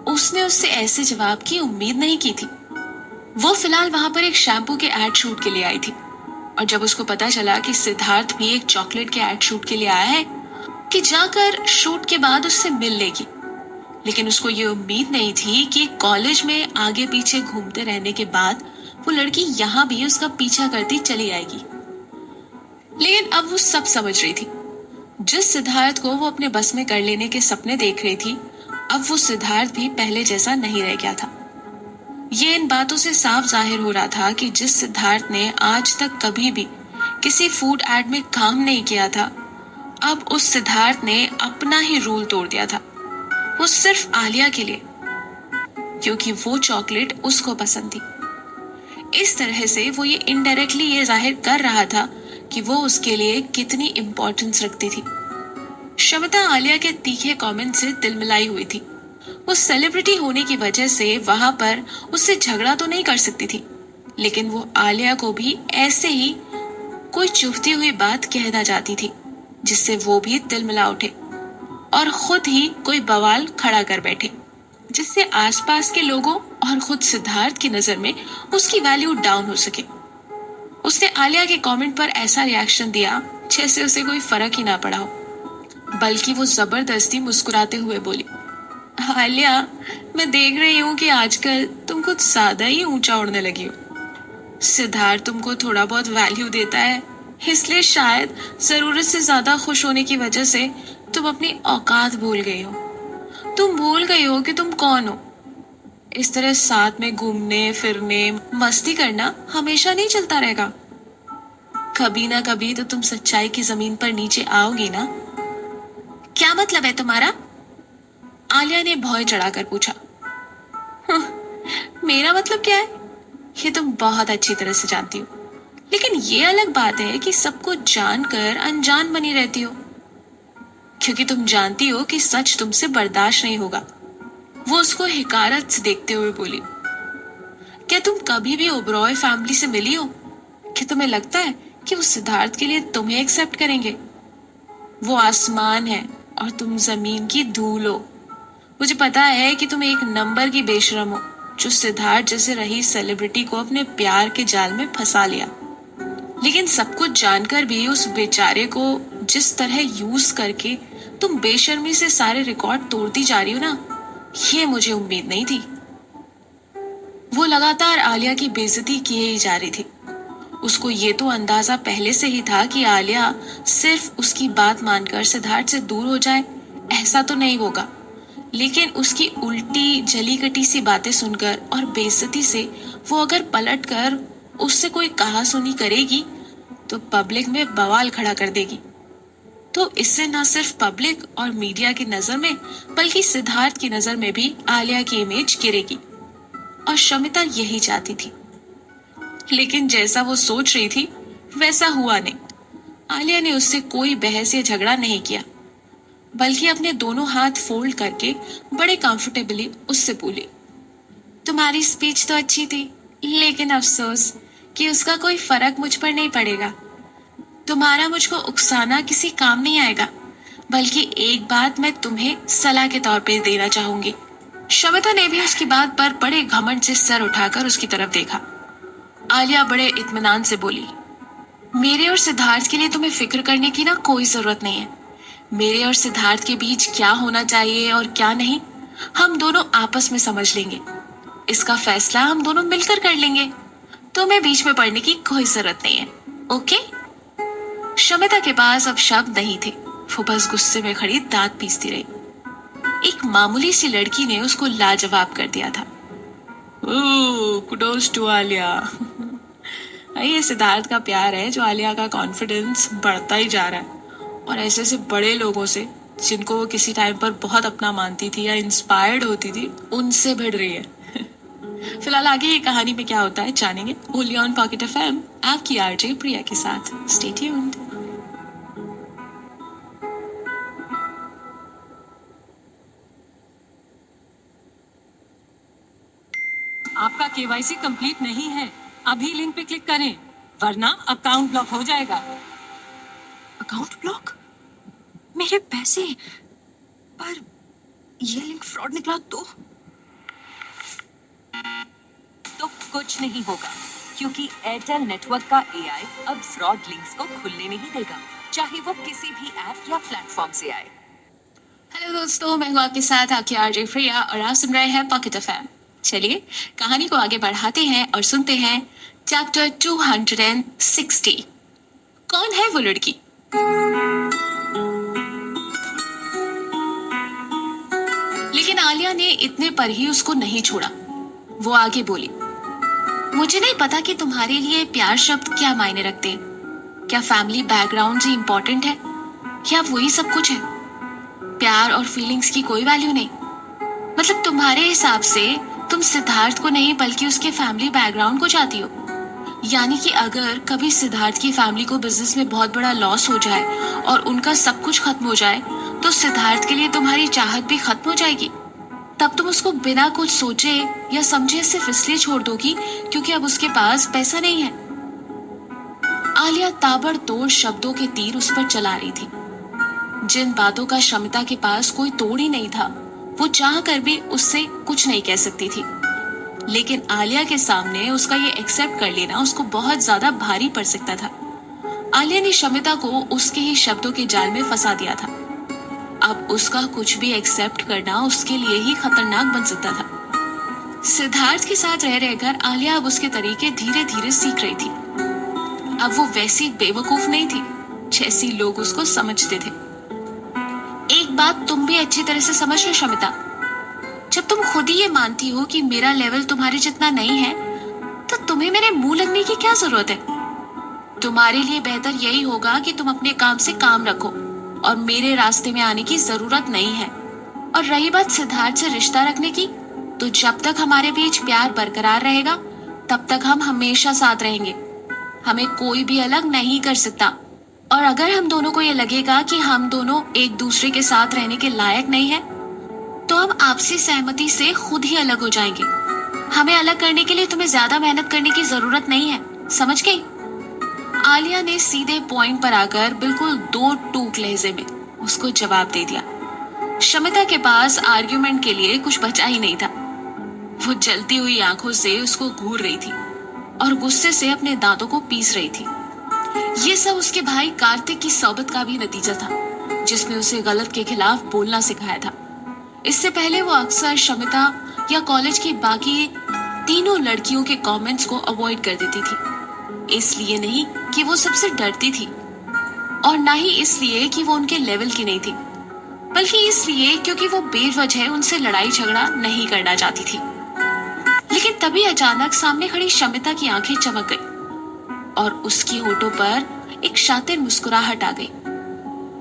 उसने उससे ऐसे जवाब की उम्मीद नहीं की थी। वो फिलहाल वहां पर एक शैम्पू के एड शूट के लिए आई थी और जब उसको पता चला कि सिद्धार्थ भी एक चॉकलेट के एड शूट के लिए आया है कि जाकर शूट के बाद उससे मिल लेगी, लेकिन उसको ये उम्मीद नहीं थी कि कॉलेज में आगे पीछे घूमते रहने के बाद वो लड़की यहाँ भी उसका पीछा करती चली आएगी। लेकिन अब वो सब समझ रही थी। जिस सिद्धार्थ को वो अपने बस में कर लेने के सपने देख रही थी, अब वो सिद्धार्थ भी पहले जैसा नहीं रह गया था। ये इन बातों से साफ जाहिर हो रहा था कि जिस सिद्धार्थ ने आज तक कभी भी किसी फूड एड में काम नहीं किया था, अब उस सिद्धार्थ ने अपना ही रूल तोड़ दिया था। वो सिर्फ आलिया के लिए, क्योंकि वो चॉकलेट उसको पसंद थी। इस तरह से वो ये इनडायरेक्टली ये जाहिर कर रहा था कि वो उसके लिए कितनी इम्पोर्टेंस रखती थी। शमिता आलिया के तीखे कमेंट से तिलमिलाई हुई थी। वो सेलिब्रिटी होने की वजह से वहां पर उससे झगड़ा तो नहीं कर सकती थी, लेकिन वो आलिया को भी ऐसे ही कोई चुभती हुई बात कहना चाहती थी जिससे वो भी तिलमिला उठे और खुद ही कोई बवाल खड़ा कर बैठे, जिससे आसपास के लोगों और खुद सिद्धार्थ की नजर में उसकी वैल्यू डाउन हो सके। उसने आलिया के कमेंट पर ऐसा रिएक्शन दिया जैसे उसे कोई फर्क ही ना पड़ा हो, बल्कि वो जबरदस्ती मुस्कुराते हुए बोली, आलिया, मैं देख रही हूँ कि आजकल तुम कुछ ज्यादा ही ऊंचा उड़ने लगी हो। सिद्धार्थ तुमको थोड़ा बहुत वैल्यू देता है, इसलिए शायद जरूरत से ज्यादा खुश होने की वजह से तुम अपनी औकात भूल गई हो। तुम भूल गई हो कि तुम कौन हो। इस तरह साथ में घूमने फिरने मस्ती करना हमेशा नहीं चलता रहेगा। कभी ना कभी तो तुम सच्चाई की जमीन पर नीचे आओगी ना। क्या मतलब है तुम्हारा? आलिया ने भौं चढ़ाकर पूछा। मेरा मतलब क्या है ये तुम बहुत अच्छी तरह से जानती हो, लेकिन ये अलग बात है कि सबको जानकर अनजान बनी रहती हो, क्योंकि तुम जानती हो कि सच तुमसे बर्दाश्त नहीं होगा। वो उसको हिकारत से देखते हुए बोली, क्या तुम कभी भी ओबरॉय फैमिली से मिली हो? क्या तुम्हें लगता है कि वो सिद्धार्थ के लिए तुम्हें एक्सेप्ट करेंगे? वो आसमान है और तुम जमीन की धूल हो। मुझे पता है कि तुम एक नंबर की बेशरम हो जो सिद्धार्थ जैसे रही सेलिब्रिटी को अपने प्यार के जाल में फंसा लिया, लेकिन सब कुछ जानकर भी उस बेचारे को जिस तरह यूज करके तुम बेशर्मी से सारे रिकॉर्ड तोड़ती जा रही हो ना, ये मुझे उम्मीद नहीं थी। वो लगातार आलिया की बेइज्जती किए ही जा रही थी। उसको ये तो अंदाजा पहले से ही था कि आलिया सिर्फ उसकी बात मानकर सिद्धार्थ से दूर हो जाए, ऐसा तो नहीं होगा, लेकिन उसकी उल्टी जली कटी सी बातें सुनकर और बेइज्जती से वो अगर पलट कर उससे कोई कहा सुनी करेगी तो पब्लिक में बवाल खड़ा कर देगी। तो इससे न सिर्फ पब्लिक और मीडिया की नजर में बल्कि सिद्धार्थ की नजर में भी आलिया की इमेज गिरेगी, और शमिता यही चाहती थी। लेकिन जैसा वो सोच रही थी वैसा हुआ नहीं। आलिया ने उससे कोई बहस या झगड़ा नहीं किया, बल्कि अपने दोनों हाथ फोल्ड करके बड़े कंफर्टेबली उससे बोली, तुम्हारी स्पीच तो अच्छी थी, लेकिन अफसोस कि उसका कोई फर्क मुझ पर नहीं पड़ेगा। तुम्हारा मुझको उकसाना किसी काम नहीं आएगा, बल्कि एक बात मैं तुम्हें सलाह के तौर पे देना चाहूंगी। शमिता ने भी उसकी बात पर बड़े घमंड से सर उठाकर उसकी तरफ देखा। आलिया बड़े इत्मीनान से बोली, मेरे और सिद्धार्थ के लिए तुम्हें फिक्र करने की ना कोई जरूरत नहीं है। मेरे और सिद्धार्थ के बीच क्या होना चाहिए और क्या नहीं, हम दोनों आपस में समझ लेंगे। इसका फैसला हम दोनों मिलकर कर लेंगे। तुम्हें बीच में पड़ने की कोई जरूरत नहीं है, ओके? शमिता के पास अब शब्द नहीं थे। वो बस गुस्से में खड़ी दांत पीसती रही। एक मामूली सी लड़की ने उसको लाजवाब कर दिया था। Kudos to Alia. ये सिद्धार्थ का प्यार है जो आलिया का कॉन्फिडेंस बढ़ता ही जा रहा है, और ऐसे ऐसे बड़े लोगों से जिनको वो किसी टाइम पर बहुत अपना मानती थी या इंस्पायर्ड होती थी, उनसे भिड़ रही है। फिलहाल आगे ये कहानी में क्या होता है जानेंगे ओनली ऑन पॉकेट एफएम, आपकी आरजे प्रिया के साथ। Stay tuned. आपका केवाईसी कंप्लीट नहीं है, अभी लिंक पे क्लिक करें वरना अकाउंट ब्लॉक हो जाएगा। Account block? मेरे पैसे? पर ये लिंक फ्रॉड निकला तो कुछ नहीं होगा, क्योंकि एयरटेल नेटवर्क का एआई अब फ्रॉड लिंक्स को खुलने नहीं देगा, चाहे वो किसी भी ऐप या प्लेटफॉर्म से आए। हेलो दोस्तों, मैं हूँ आपके साथ आपकी आरजे प्रिया और आप सुन रहे हैं पॉकेट एफएम। चलिए कहानी को आगे बढ़ाते हैं और सुनते हैं चैप्टर 260। कौन है वो लड़की? लेकिन आलिया ने इतने पर ही उसको नहीं छोड़ा। वो आगे बोली, मुझे नहीं पता कि तुम्हारे लिए प्यार शब्द क्या मायने रखते हैं। क्या फैमिली बैकग्राउंड ही इम्पोर्टेंट है या वही सब कुछ है? प्यार और फीलिंग्स की कोई वैल्यू नहीं? मतलब तुम्हारे हिसाब से तुम सिद्धार्थ को नहीं बल्कि उसके फैमिली बैकग्राउंड को चाहती हो। यानी कि अगर कभी सिद्धार्थ की फैमिली को बिजनेस में बहुत बड़ा लॉस हो जाए और उनका सब कुछ खत्म हो जाए, तो सिद्धार्थ के लिए तुम्हारी चाहत भी खत्म हो जाएगी। तब तुम उसको बिना कुछ सोचे या समझे सिर्फ इसलिए छोड़ दोगी क्योंकि अब उसके पास पैसा नहीं है। आलिया ताबड़तोड़ शब्दों के तीर उस पर चला रही थी, जिन बातों का शमिता के पास कोई तोड़ ही नहीं था। वो चाह कर भी उससे कुछ नहीं कह सकती थी, लेकिन आलिया के सामने उसका ये एक्सेप्ट कर लेना उसको बहुत ज्यादा भारी पड़ सकता था। आलिया ने शमिता को उसके ही शब्दों के जाल में फंसा दिया था। अब उसका कुछ भी एक्सेप्ट करना उसके लिए ही खतरनाक बन सकता था। सिद्धार्थ के साथ रह रहकर आलिया अब उसके तरीके धीरे धीरे सीख रही थी। अब वो वैसी बेवकूफ नहीं थी जैसी लोग उसको समझते थे। एक बात तुम भी अच्छी तरह से समझ लो शमिता, जब तुम खुद ही ये मानती हो कि मेरा लेवल तुम्हारे जितना नहीं है, तो तुम्हें मेरे मुंह लगने की क्या जरूरत है। तुम्हारे लिए बेहतर यही होगा कि तुम अपने काम से काम रखो और मेरे रास्ते में आने की जरूरत नहीं है। और रही बात सिद्धार्थ से रिश्ता रखने की, तो जब तक हमारे बीच प्यार बरकरार रहेगा तब तक हम हमेशा साथ रहेंगे। हमें कोई भी अलग नहीं कर सकता। और अगर हम दोनों को ये लगेगा कि हम दोनों एक दूसरे के साथ रहने के लायक नहीं है, तो हम आपसी सहमति से खुद ही अलग हो जाएंगे। हमें अलग करने के लिए तुम्हें ज्यादा मेहनत करने की जरूरत नहीं है, समझ गई। आलिया ने सीधे पॉइंट पर आकर बिल्कुल दो टूक लहजे में उसको जवाब दे दिया। शमिता के पास आर्ग्यूमेंट के लिए कुछ बचा ही नहीं था। वो जलती हुई आंखों से उसको घूर रही थी और गुस्से से अपने दांतों को पीस रही थी। ये सब उसके भाई कार्तिक की सोबत का भी नतीजा था, जिसने उसे गलत के खिलाफ बोलना सिखाया था। इससे पहले वो अक्सर शमिता या कॉलेज की बाकी तीनों लड़कियों के कमेंट्स को अवॉइड कर देती थी। इसलिए नहीं कि वो सबसे डरती थी, और ना ही इसलिए कि वो उनके लेवल की नहीं थी, बल्कि इसलिए क्योंकि वो बेवजह उनसे लड़ाई झगड़ा नहीं करना चाहती थी। लेकिन तभी अचानक सामने खड़ी शमिता की आंखें चमक गई और उसकी होठों पर एक शातिर मुस्कुराहट आ गई।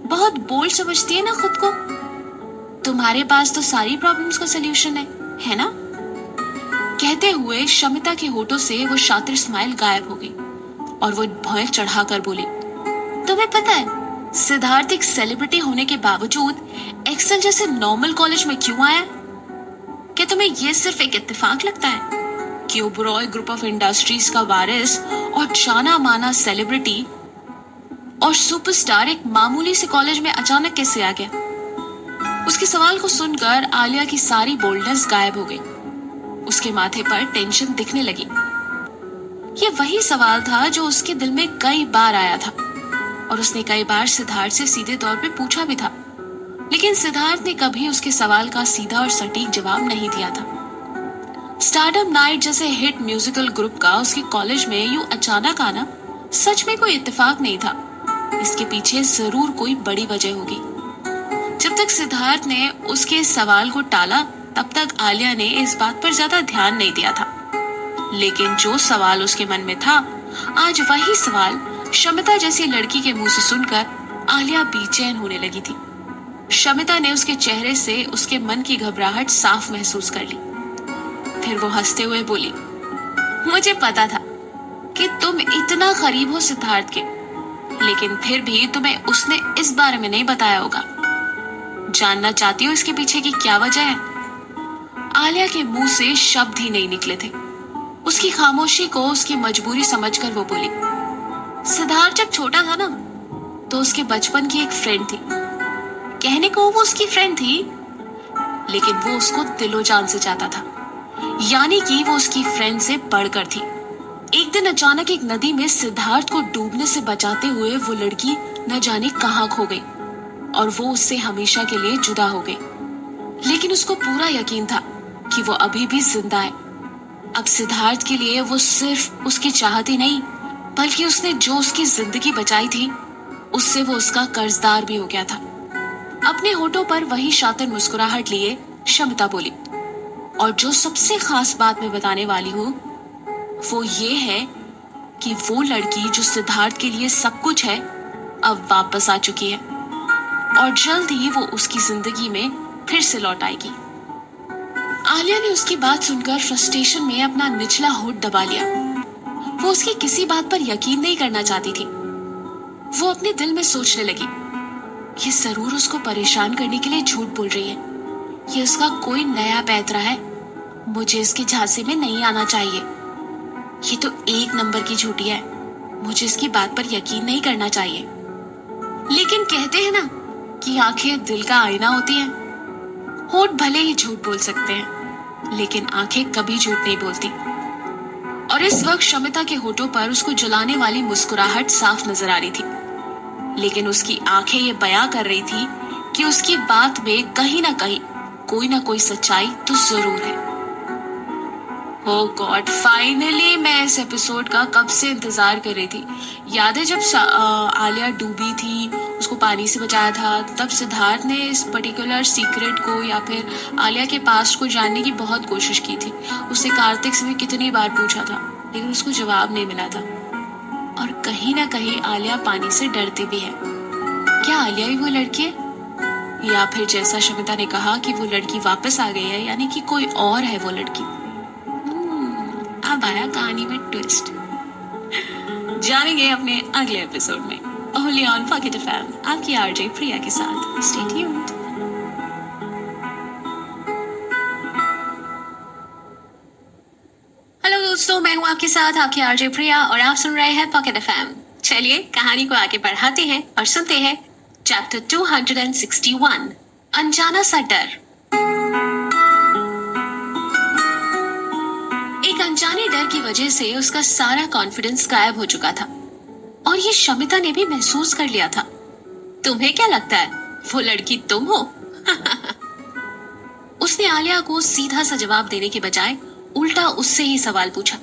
बहुत बोल्ड समझती है ना खुद को। तुम्हारे पास तो सारी प्रॉब्लम्स का सलूशन है ना? कहते हुए शमिता के होठों से वो शातिर स्माइल गायब हो गई और वो भौं चढ़ाकर बोली, तुम्हें पता है सिद्धार्थ एक सेलिब्रिटी होने के बावजूद एक्सेल जैसे नॉर्मल कॉलेज में क्यों आया? क्या तुम्हें ये सिर्फ एक इत्तेफाक लगता है कि ओबरॉय ग्रुप ऑफ इंडस्ट्रीज का वारिस और जाना माना सेलिब्रिटी और सुपरस्टार एक मामूली से कॉलेज में अचानक कैसे आ गया? उसके सवाल को सुनकर आलिया की सारी बोल्डनेस गायब हो गई। उसके माथे पर टेंशन दिखने लगी। ये वही सवाल था जो उसके दिल में कई बार आया था और उसने कई बार सिद्धार्थ से सीधे तौर पे पूछा भी था, लेकिन सिद्धार्थ ने कभी उसके सवाल का सीधा और सटीक जवाब नहीं दिया था। स्टारडम नाइट जैसे हिट म्यूजिकल ग्रुप का उसके कॉलेज में यूं अचानक आना सच में कोई इत्तेफाक नहीं था। इसके पीछे जरूर कोई बड़ी वजह होगी। जब तक सिद्धार्थ ने उसके इस सवाल को टाला तब तक आलिया ने इस बात पर ज्यादा ध्यान नहीं दिया था, लेकिन जो सवाल उसके मन में था, आज वही सवाल शमिता जैसी लड़की के मुंह से सुनकर आलिया बेचैन होने लगी थी। शमिता ने उसके चेहरे से उसके मन की घबराहट साफ महसूस कर ली। फिर वो हंसते हुए बोली, मुझे पता था कि तुम इतना करीब हो सिद्धार्थ के, लेकिन फिर भी तुम्हें उसने इस बारे में नहीं बताया होगा। जानना चाहती हो इसके पीछे की क्या वजह है? आलिया के मुंह से शब्द ही नहीं निकले थे। उसकी खामोशी को उसकी मजबूरी समझकर वो बोली, सिद्धार्थ जब छोटा था ना, तो उसके बचपन की एक फ्रेंड थी। कहने को वो उसकी फ्रेंड थी, लेकिन वो उसको दिलो जान से चाहता था, यानी कि वो उसकी फ्रेंड से बढ़कर थी। एक दिन अचानक एक नदी में सिद्धार्थ को डूबने से बचाते हुए वो लड़की न जाने कहां खो गई और वो उससे हमेशा के लिए जुदा हो गई। लेकिन उसको पूरा यकीन था कि वो अभी भी जिंदा है। अब सिद्धार्थ के लिए वो सिर्फ उसकी चाहत ही नहीं, बल्कि उसने जो उसकी जिंदगी बचाई थी, उससे वो उसका कर्जदार भी हो गया था। अपने होठों पर वही शातिर मुस्कुराहट लिए शमिता बोली, और जो सबसे खास बात मैं बताने वाली हूँ वो ये है कि वो लड़की जो सिद्धार्थ के लिए सब कुछ है, अब वापस आ चुकी है और जल्द ही वो उसकी जिंदगी में फिर से लौट आएगी। आलिया ने उसकी बात सुनकर फ्रस्ट्रेशन में अपना निचला होठ दबा लिया। वो उसकी किसी बात पर यकीन नहीं करना चाहती थी। वो अपने दिल में सोचने लगी, ये जरूर उसको परेशान करने के लिए झूठ बोल रही है। ये उसका कोई नया पैतरा है। मुझे इसके झांसे में नहीं आना चाहिए। ये तो एक नंबर की झूठी है। मुझे इसकी बात पर यकीन नहीं करना चाहिए। लेकिन कहते हैं ना कि आंखें दिल का आईना होती हैं। होठ भले ही झूठ बोल सकते हैं, लेकिन आंखें कभी झूठ नहीं बोलती। और इस वक्त शमिता के होठों पर उसको जलाने वाली मुस्कुराहट साफ नजर आ रही थी, लेकिन उसकी आंखें ये बयां कर रही थी कि उसकी बात में कहीं ना कोई सच्चाई तो जरूर है। ओह गॉड, फाइनली मैं इस एपिसोड का कब से इंतजार कर रही थी। याद है जब आलिया डूबी थी, उसको पानी से बचाया था, तब सिद्धार्थ ने इस पर्टिकुलर सीक्रेट को या फिर आलिया के पास्ट को जानने की बहुत कोशिश की थी। उसने कार्तिक से भी कितनी बार पूछा था, लेकिन उसको जवाब नहीं मिला था। और कहीं ना कहीं आलिया पानी से डरती भी है। क्या आलिया ही वो लड़की है, या फिर जैसा शमिता ने कहा कि वो लड़की वापस आ गई है, यानी कि कोई और है वो लड़की। अब आया कहानी में ट्विस्ट। जानेंगे अपने अगले एपिसोड में, ओनली ऑन पॉकेट एफएम, आपकी आरजे प्रिया के साथ। Stay tuned. हेलो दोस्तों, मैं हूं आपके साथ आपकी आरजे प्रिया और आप सुन रहे हैं पॉकेट एफएम। चलिए कहानी को आगे बढ़ाते हैं और सुनते हैं चैप्टर 261, अनजाना सा डर। एक अनजाने डर की वजह से उसका सारा कॉन्फिडेंस गायब हो चुका था, और ये शमिता ने भी महसूस कर लिया था। तुम्हें क्या लगता है वो लड़की तुम हो? उसने आलिया को सीधा सा जवाब देने के बजाय उल्टा उससे ही सवाल पूछा।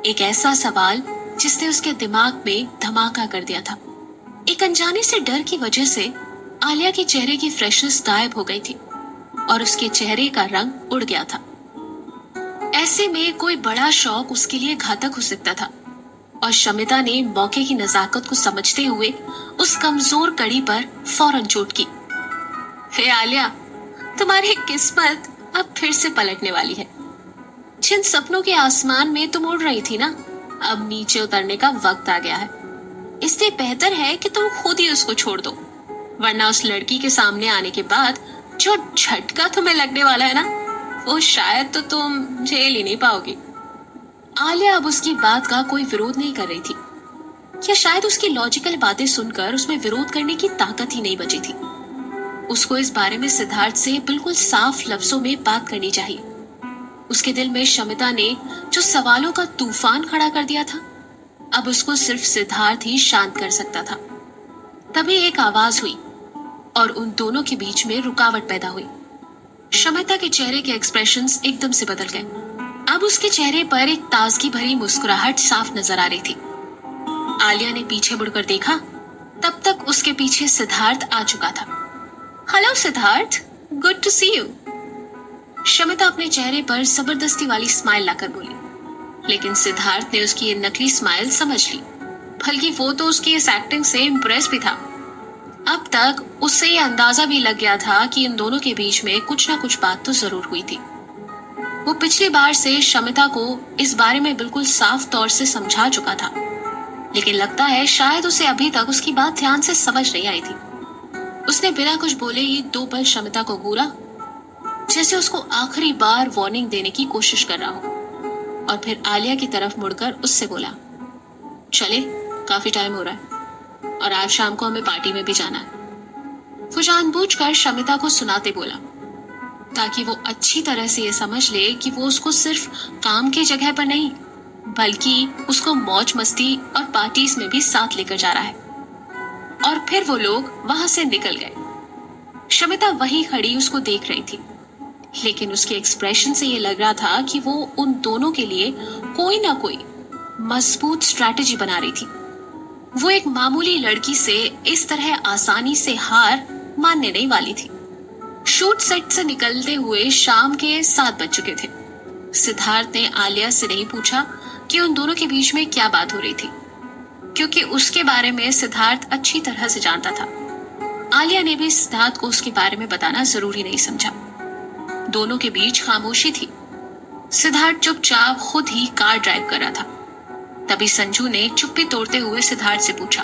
एक ऐसा सवाल जिसने उसके दिमाग में धमाका कर दिया था। एक अनजाने से डर की वजह से आलिया के चेहरे की फ्रेशनेस गायब हो गई थी और उसके चेहरे का रंग उड़ गया था। ऐसे में कोई बड़ा शौक उसके लिए घातक हो सकता था, और शमिता ने मौके की नजाकत को समझते हुए उस कमजोर कड़ी पर फौरन चोट की। हे आलिया, तुम्हारी किस्मत अब फिर से पलटने वाली है। जिन सपनों के आसमान में तुम उड़ रही थी ना, अब नीचे उतरने का वक्त आ गया है। इसलिए बेहतर है कि तुम खुद ही उसको छोड़ दो, वरना उस लड़की के सामने आने के बाद जो झटका तुम्हें लगने वाला है ना, वो शायद तो तुम झेल ही नहीं पाओगी। आलिया अब उसकी बात का कोई विरोध नहीं कर रही थी, या शायद उसकी लॉजिकल बातें सुनकर उसमें विरोध करने की ताकत ही नहीं बची थी। उसको इस बारे में सिद्धार्थ से बिल्कुल साफ लफ्जों में बात करनी चाहिए। उसके दिल में शमिता ने जो सवालों का तूफान खड़ा कर दिया था, अब उसको सिर्फ सिद्धार्थ ही शांत कर सकता था। तभी एक आवाज हुई और उन दोनों के बीच में रुकावट पैदा हुई। शमिता के चेहरे के एक्सप्रेशंस एकदम से बदल गए। अब उसके चेहरे पर एक ताजगी भरी मुस्कुराहट साफ नजर आ रही थी। आलिया ने पीछे मुड़कर देखा, तब तक उसके पीछे सिद्धार्थ आ चुका था। Hello Siddharth, good to see you. Shamita अपने चेहरे पर जबरदस्ती वाली स्माइल लाकर बोली, लेकिन सिद्धार्थ ने उसकी ये नकली स्माइल समझ ली। बल्कि वो तो उसकी इस एक्टिंग से इम्प्रेस भी था। अब तक उससे ये अंदाजा भी लग गया था कि इन दोनों के बीच में कुछ ना कुछ बात तो जरूर हुई थी। वो पिछली बार से शमिता को इस बारे में बिल्कुल साफ तौर से समझा चुका था, लेकिन लगता है शायद उसे अभी तक उसकी बात ध्यान से समझ नहीं आई थी। उसने बिना कुछ बोले ही दो पल शमिता को घूरा, जैसे उसको आखिरी बार वार्निंग देने की कोशिश कर रहा हो, और फिर आलिया की तरफ मुड़कर उससे बोला, चले, काफी टाइम हो रहा है और आज शाम को हमें पार्टी में भी जाना है। वो जानबूझकर शमिता को सुनाते बोला, ताकि वो अच्छी तरह से ये समझ ले कि वो उसको सिर्फ काम की जगह पर नहीं, बल्कि उसको मौज मस्ती और पार्टीज में भी साथ लेकर जा रहा है। और फिर वो लोग वहां से निकल गए। शमिता वहीं खड़ी उसको देख रही थी, लेकिन उसके एक्सप्रेशन से ये लग रहा था कि वो उन दोनों के लिए कोई ना कोई मजबूत स्ट्रैटेजी बना रही थी। वो एक मामूली लड़की से इस तरह आसानी से हार मानने नहीं वाली थी। शूट सेट से निकलते हुए शाम के 7 बज चुके थे। सिद्धार्थ ने आलिया से नहीं पूछा कि उन दोनों के बीच में क्या बात हो रही थी, क्योंकि उसके बारे में सिद्धार्थ अच्छी तरह से जानता था। आलिया ने भी सिद्धार्थ को उसके बारे में बताना जरूरी नहीं समझा। दोनों के बीच खामोशी थी। सिद्धार्थ चुपचाप खुद ही कार ड्राइव कर रहा था। तभी संजू ने चुप्पी तोड़ते हुए सिद्धार्थ से पूछा।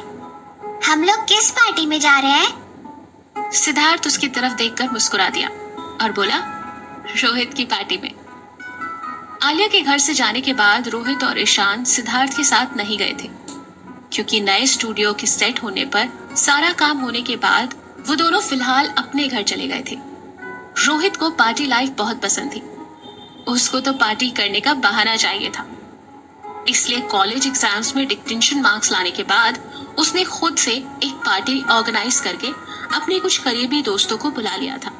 हम लोग किस पार्टी में जा रहे हैं? सिद्धार्थ उसकी तरफ देखकर मुस्कुरा दिया और बोला, रोहित की पार्टी में। आलिया के घर से जाने के बाद रोहित और ईशान सिद्धार्थ के साथ नहीं गए थे, क्योंकि नए स्टूडियो के सेट होने पर सारा काम होने के बाद वो दोनों फिलहाल अपने घर चले गए थे। रोहित को पार्टी लाइफ बहुत पसंद थी। उसको तो पार्टी करने का बहाना चाहिए था। इसलिए कॉलेज एग्जाम्स में डिस्टिंक्शन मार्क्स लाने के बाद उसने खुद से एक पार्टी ऑर्गेनाइज करके अपने कुछ करीबी दोस्तों को बुला लिया था।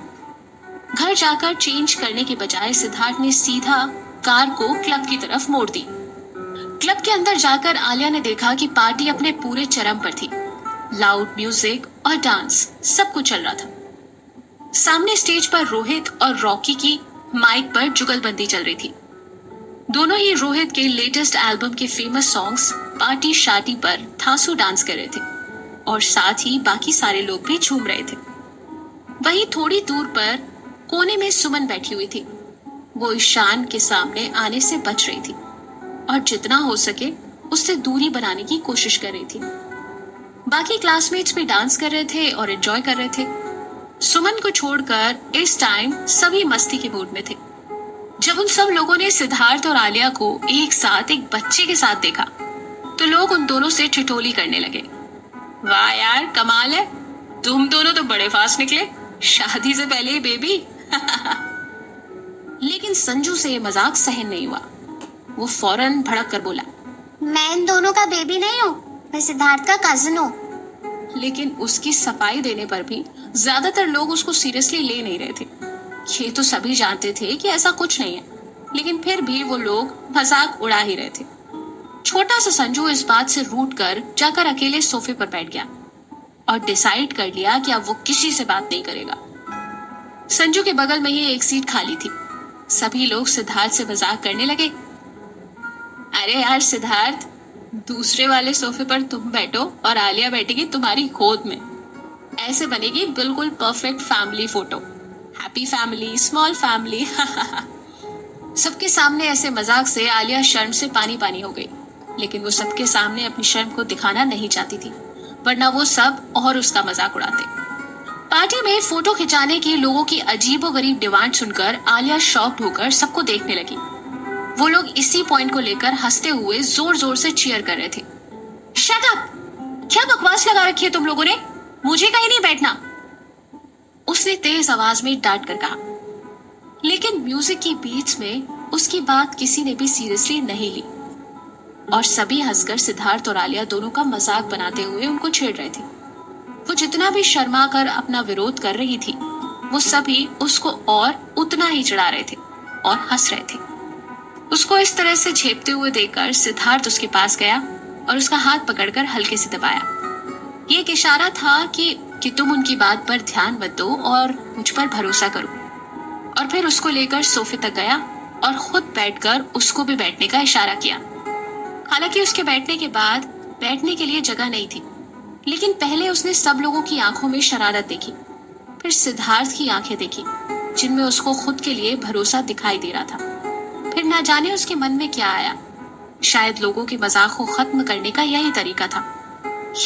घर जाकर चेंज करने के बजाय सिद्धार्थ ने सीधा कार को क्लब की तरफ मोड़ दी। क्लब के अंदर जाकर आलिया ने देखा कि पार्टी अपने पूरे चरम पर थी। लाउड म्यूजिक और डांस सब कुछ चल रहा था। सामने स्टेज पर रोहित और रॉकी की माइक पर जुगलबंदी चल रही थी। दोनों ही रोहित के लेटेस्ट एल्बम के फेमस सॉन्ग्स पार्टी शार्टी पर थांसू डांस कर रहे थे और साथ ही बाकी सारे लोग भी झूम रहे थे। वहीं थोड़ी दूर पर कोने में सुमन बैठी हुई थी। वो ईशान के सामने आने से बच रही थी और जितना हो सके उससे दूरी बनाने की कोशिश कर रही थी। बाकी क्लासमेट्स भी डांस कर रहे थे और एंजॉय कर रहे थे। सुमन को छोड़कर इस टाइम सभी मस्ती के मूड में थे। जब उन सब लोगों ने सिद्धार्थ और आलिया को एक साथ एक बच्चे के साथ देखा तो लोग उन दोनों से ठिठोली करने लगे। वाह यार, कमाल है, तुम दोनों तो बड़े फास्ट निकले, शादी से पहले ही बेबी। लेकिन संजू से ये मजाक सहन नहीं हुआ। वो फौरन भड़क कर बोला, मैं इन दोनों का बेबी नहीं हूँ, मैं सिद्धार्थ का कजिन हूँ। लेकिन उसकी सफाई देने पर भी ज्यादातर लोग उसको सीरियसली ले नहीं रहे थे। ये तो सभी जानते थे कि ऐसा कुछ नहीं है, लेकिन फिर भी वो लोग मजाक उड़ा ही रहे थे। छोटा सा संजू इस बात से रूठ कर जाकर अकेले सोफे पर बैठ गया और डिसाइड कर लिया कि अब वो किसी से बात नहीं करेगा। संजू के बगल में ही एक सीट खाली थी। सभी लोग सिद्धार्थ से मजाक करने लगे। अरे यार सिद्धार्थ, दूसरे वाले सोफे पर तुम बैठो और आलिया बैठेगी तुम्हारी गोद में। ऐसे बनेगी बिल्कुल perfect family photo. Happy family, small family. सबके सामने ऐसे मजाक से आलिया शर्म से पानी पानी हो गई, लेकिन वो सबके सामने अपनी शर्म को दिखाना नहीं चाहती थी, वरना वो सब और उसका मजाक उड़ाते। पार्टी में फोटो खिंचाने की लोगों की अजीबोगरीब डिमांड सुनकर आलिया शॉक्ड होकर सबको देखने लगी। वो लोग इसी पॉइंट को लेकर हंसते हुए जोर जोर से चीयर कर रहे थे। Shut up! क्या बकवास लगा रखी है तुम लोगों ने? मुझे कहीं नहीं बैठना, उसने तेज आवाज में डांट कर कहा। लेकिन म्यूजिक की बीट्स में उसकी बात किसी ने भी सीरियसली नहीं ली और सभी हंसकर सिद्धार्थ और आलिया दोनों का मजाक बनाते हुए उनको छेड़ रहे थे। वो जितना भी शर्मा कर अपना विरोध कर रही थी, वो सभी उसको और उतना ही चिढ़ा रहे थे और हंस रहे थे। उसको इस तरह से झेपते हुए देखकर सिद्धार्थ उसके पास गया और उसका हाथ पकड़कर हल्के से दबाया। ये एक इशारा था कि तुम उनकी बात पर ध्यान मत दो और मुझ पर भरोसा करो। और फिर उसको लेकर सोफे तक गया और खुद बैठकर उसको भी बैठने का इशारा किया। हालांकि उसके बैठने के बाद बैठने के लिए जगह नहीं थी, लेकिन पहले उसने सब लोगों की आंखों में शरारत देखी, फिर सिद्धार्थ की आंखें देखी जिनमें उसको खुद के लिए भरोसा दिखाई दे रहा था। फिर ना जाने उसके मन में क्या आया, शायद लोगों के मजाक को खत्म करने का यही तरीका था,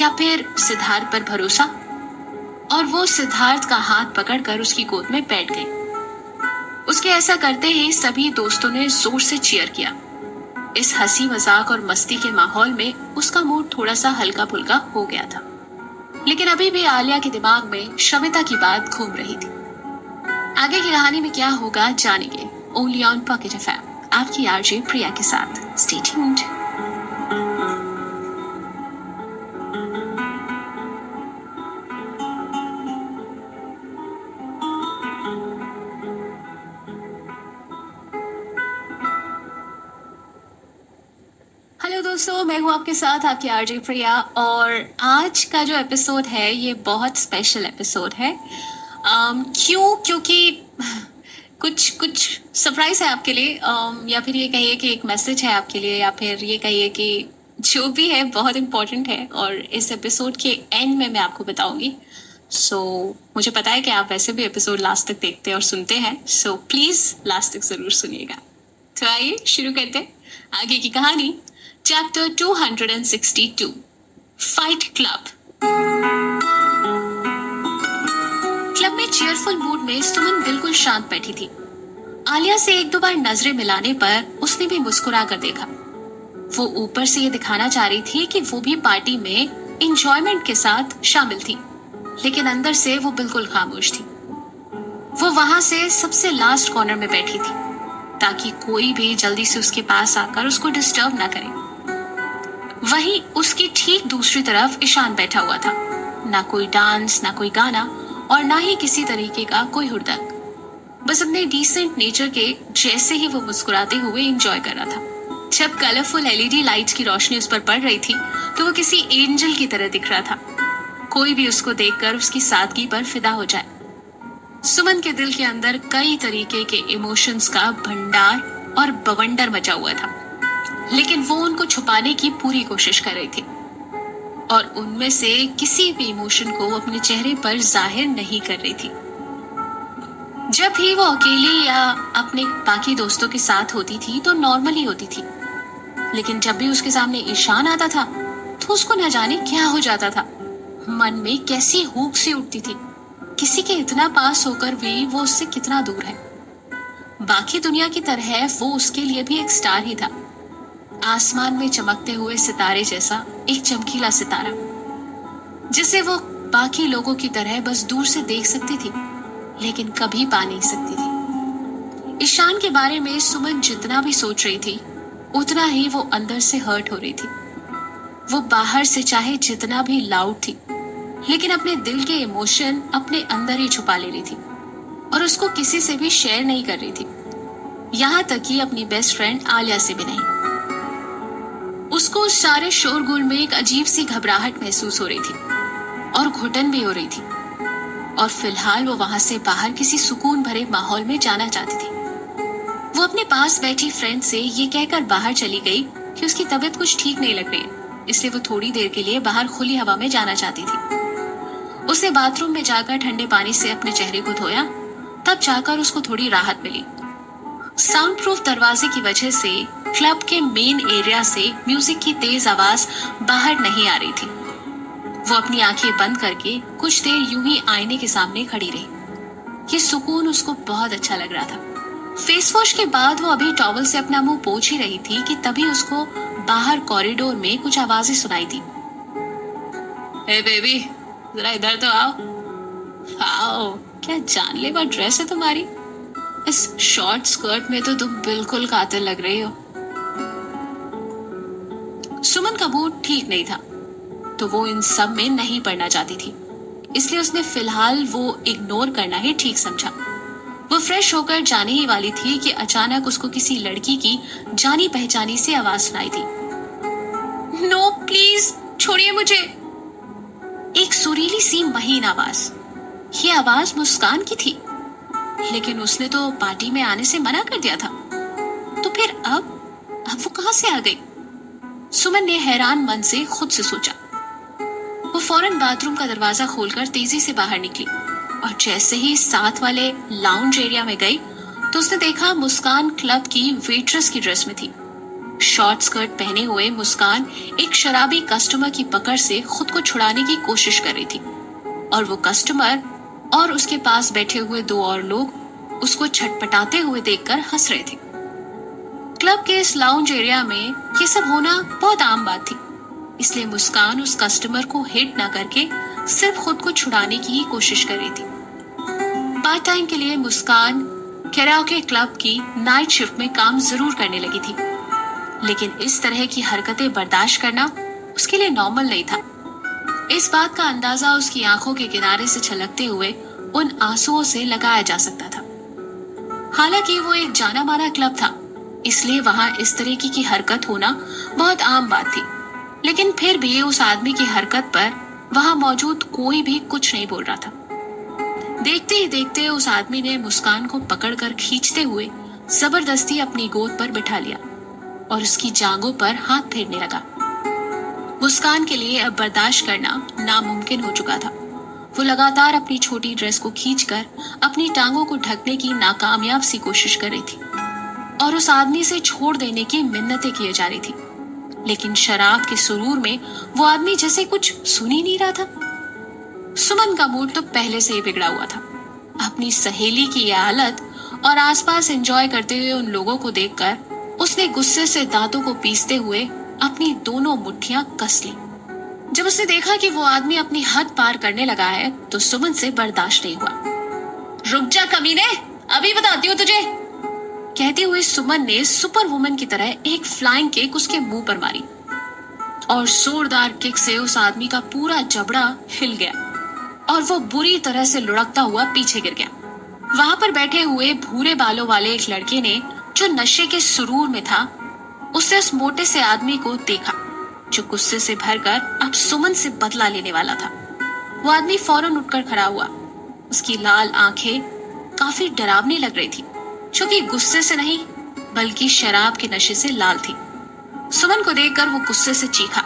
या फिर सिद्धार्थ पर भरोसा। और वो सिद्धार्थ का हाथ पकड़कर उसकी गोद में बैठ गई। उसके ऐसा करते ही सभी दोस्तों ने जोर से चीयर किया। इस हंसी मजाक और मस्ती के माहौल में उसका मूड थोड़ा सा हल्का फुल्का हो गया था, लेकिन अभी भी आलिया के दिमाग में शमिता की बात घूम रही थी। आगे की कहानी में क्या होगा जानेंगे ओनली ऑन पॉकेट एफएम, आपकी आरजे प्रिया के साथ। Stay tuned. हेलो दोस्तों, मैं हूँ आपके साथ आपकी आरजे प्रिया और आज का जो एपिसोड है ये बहुत स्पेशल एपिसोड है। क्यों? क्योंकि कुछ सरप्राइज है आपके लिए, या फिर ये कहिए कि एक मैसेज है आपके लिए, या फिर ये कहिए कि जो भी है बहुत इम्पोर्टेंट है और इस एपिसोड के एंड में मैं आपको बताऊंगी। मुझे पता है कि आप वैसे भी एपिसोड लास्ट तक देखते और सुनते हैं, सो प्लीज़ लास्ट तक ज़रूर सुनिएगा। तो आइए शुरू करते हैं आगे की कहानी। Chapter 262 fight club. क्लब में चीयरफुल मूड में सुमन बिल्कुल शांत बैठी थी। आलिया से एक दो बार नजरें मिलाने पर उसने भी मुस्कुरा कर देखा। वो ऊपर से ये दिखाना चाह रही थी कि वो भी पार्टी में इंजॉयमेंट के साथ शामिल थी, लेकिन अंदर से वो बिल्कुल खामोश थी। वो वहां से सबसे लास्ट कॉर्नर में बैठी थी ताकि कोई भी जल्दी से उसके पास आकर उसको डिस्टर्ब ना करे। वहीं उसकी ठीक दूसरी तरफ ईशान बैठा हुआ था। ना कोई डांस, ना कोई गाना और ना ही किसी तरीके का कोई हुड़दंग। बस अपने डिसेंट नेचर के जैसे ही वो मुस्कुराते हुए एंजॉय कर रहा था। जब कलरफुल एलईडी लाइट्स की रोशनी उस पर पड़ रही थी तो वो किसी एंजल की तरह दिख रहा था। कोई भी उसको देखकर उसकी सादगी पर फिदा हो जाए। सुमन के दिल के अंदर कई तरीके के इमोशंस का भंडार और बवंडर मचा हुआ था, लेकिन वो उनको छुपाने की पूरी कोशिश कर रही थी और उनमें से किसी भी इमोशन को अपने चेहरे पर जाहिर नहीं कर रही थी। जब भी वो अकेली या अपने बाकी दोस्तों के साथ होती थी तो नॉर्मल ही होती थी, लेकिन जब भी उसके सामने ईशान आता था तो उसको न जाने क्या हो जाता था। मन में कैसी हुक सी उठती थी, किसी के इतना पास होकर भी वो उससे कितना दूर है। बाकी दुनिया की तरह वो उसके लिए भी एक स्टार ही था, आसमान में चमकते हुए सितारे जैसा एक चमकीला सितारा, जिसे वो बाकी लोगों की तरह बस दूर से देख सकती थी लेकिन कभी पा नहीं सकती थी। ईशान के बारे में सुमन जितना भी सोच रही थी उतना ही वो अंदर से हर्ट हो रही थी। वो बाहर से चाहे जितना भी लाउड थी, लेकिन अपने दिल के इमोशन अपने अंदर ही छुपा ले रही थी और उसको किसी से भी शेयर नहीं कर रही थी, यहाँ तक कि अपनी बेस्ट फ्रेंड आलिया से भी नहीं। उसको उस सारे शोरगुल में एक अजीब सी घबराहट महसूस हो रही थी और घुटन भी हो रही थी, और फिलहाल वो वहां से बाहर किसी सुकून भरे माहौल में जाना चाहती थी। वो अपने पास बैठी फ्रेंड से ये कहकर बाहर चली गई कि उसकी तबीयत कुछ ठीक नहीं लग रही है, इसलिए वो थोड़ी देर के लिए बाहर खुली हवा में जाना चाहती थी। उसने बाथरूम में जाकर ठंडे पानी से अपने चेहरे को धोया, तब जाकर उसको थोड़ी राहत मिली। साउंड प्रूफ दरवाजे की वजह से क्लब के मेन एरिया से म्यूजिक की तेज आवाज बाहर नहीं आ रही थी। वो अपनी आंखें बंद करके कुछ देर यूं ही आईने के सामने खड़ी रही। ये सुकून उसको बहुत अच्छा लग रहा था। फेस वॉश के बाद वो अभी टॉवल से अपना मुंह पोंछ ही रही थी कि तभी उसको बाहर कॉरिडोर में कुछ आवाजें सुनाई दी। हे बेबी, जरा इधर तो आओ। आओ, क्या जानलेवा ड्रेस है तुम्हारी। इस शॉर्ट स्कर्ट में तो तुम बिल्कुल कातिल लग रही हो। सुमन का मूड ठीक नहीं था, तो वो इन सब में नहीं पड़ना चाहती थी, इसलिए उसने फिलहाल वो इग्नोर करना ही ठीक समझा। वो फ्रेश होकर जाने ही वाली थी कि अचानक उसको किसी लड़की की जानी पहचानी सी आवाज सुनाई दी। नो प्लीज, छोड़िए मुझे। एक सुरीली सी महीन आवाज। ये आवाज मुस्कान की थी, लेकिन उसने तो पार्टी में आने से मना कर दिया था, तो फिर अब वो कहां से आ गई? सुमन ने हैरान मन से खुद से सोचा। वो फौरन बाथरूम का दरवाजा खोलकर तेजी से बाहर निकली और जैसे ही साथ वाले लाउंज एरिया में गई तो उसने देखा मुस्कान क्लब की वेट्रेस की ड्रेस में थी। शॉर्ट स्कर्ट पहने हुए मुस्कान एक शराबी कस्टमर की पकड़ से खुद को छुड़ाने की कोशिश कर रही थी, और वो कस्टमर और उसके पास बैठे हुए दो और लोग उसको छटपटाते हुए देखकर हंस रहे थे। क्लब के इस लाउंज एरिया में ये सब होना बहुत आम बात थी, इसलिए मुस्कान उस कस्टमर को हिट ना करके सिर्फ खुद को छुड़ाने की ही कोशिश कर रही थी। पार्ट टाइम के लिए मुस्कान कैराओके क्लब की नाइट शिफ्ट में काम जरूर करने लगी थी, लेकिन इस तरह की हरकतें बर्दाश्त करना उसके लिए नॉर्मल नहीं था। इस बात का अंदाजा उसकी आंखों के किनारे से छलकते हुए उन आंसुओं से लगाया जा सकता था। हालांकि वो एक जाना माना क्लब था, इसलिए वहां इस तरीके की हरकत होना बहुत आम बात थी, लेकिन फिर भी उस आदमी की हरकत पर वहां मौजूद कोई भी कुछ नहीं बोल रहा था। देखते ही देखते उस आदमी ने मुस्कान को पकड़कर खींचते हुए जबरदस्ती अपनी गोद पर बिठा लिया और उसकी जांघों पर हाथ फेरने लगा। मुस्कान के लिए अब बर्दाश्त करना नामुमकिन हो चुका था। वो लगातार अपनी छोटी ड्रेस को खींचकर अपनी टांगों को ढकने की नाकामयाब सी कोशिश कर रही थी और उस आदमी से छोड़ देने की मिन्नतें किए जा रही थी, लेकिन शराब के सुरूर में वो आदमी जैसे कुछ सुन ही नहीं रहा था। सुमन का मूड तो पहले से ही बिगड़ा हुआ था। अपनी सहेली की यह हालत और आसपास एंजॉय करते हुए उन लोगों को देखकर उसने गुस्से से दांतों को पीसते हुए अपनी दोनों मुट्ठियां कस ली। जब उसने देखा कि वो आदमी अपनी हद पार करने लगा है तो सुमन से बर्दाश्त नहीं हुआ। रुक जा कमीने, अभी बताती हूँ तुझे, कहते हुए सुमन ने सुपर वुमन की तरह एक फ्लाइंग किक उसके मुंह पर मारी और जोरदार किक से उस आदमी का पूरा जबड़ा हिल गया और वो बुरी तरह से लुढ़कता हुआ पीछे गिर गया। वहां पर बैठे हुए भूरे बालों वाले एक लड़के ने, जो नशे के सुरूर में था, उसने उस मोटे से आदमी को देखा जो गुस्से से भरकर अब सुमन से बदला लेने वाला था। वो आदमी फौरन उठकर खड़ा हुआ। उसकी लाल आंखें काफी डरावनी लग रही थी, जो कि गुस्से से नहीं बल्कि शराब के नशे से लाल थी। सुमन को देखकर वो गुस्से से चीखा,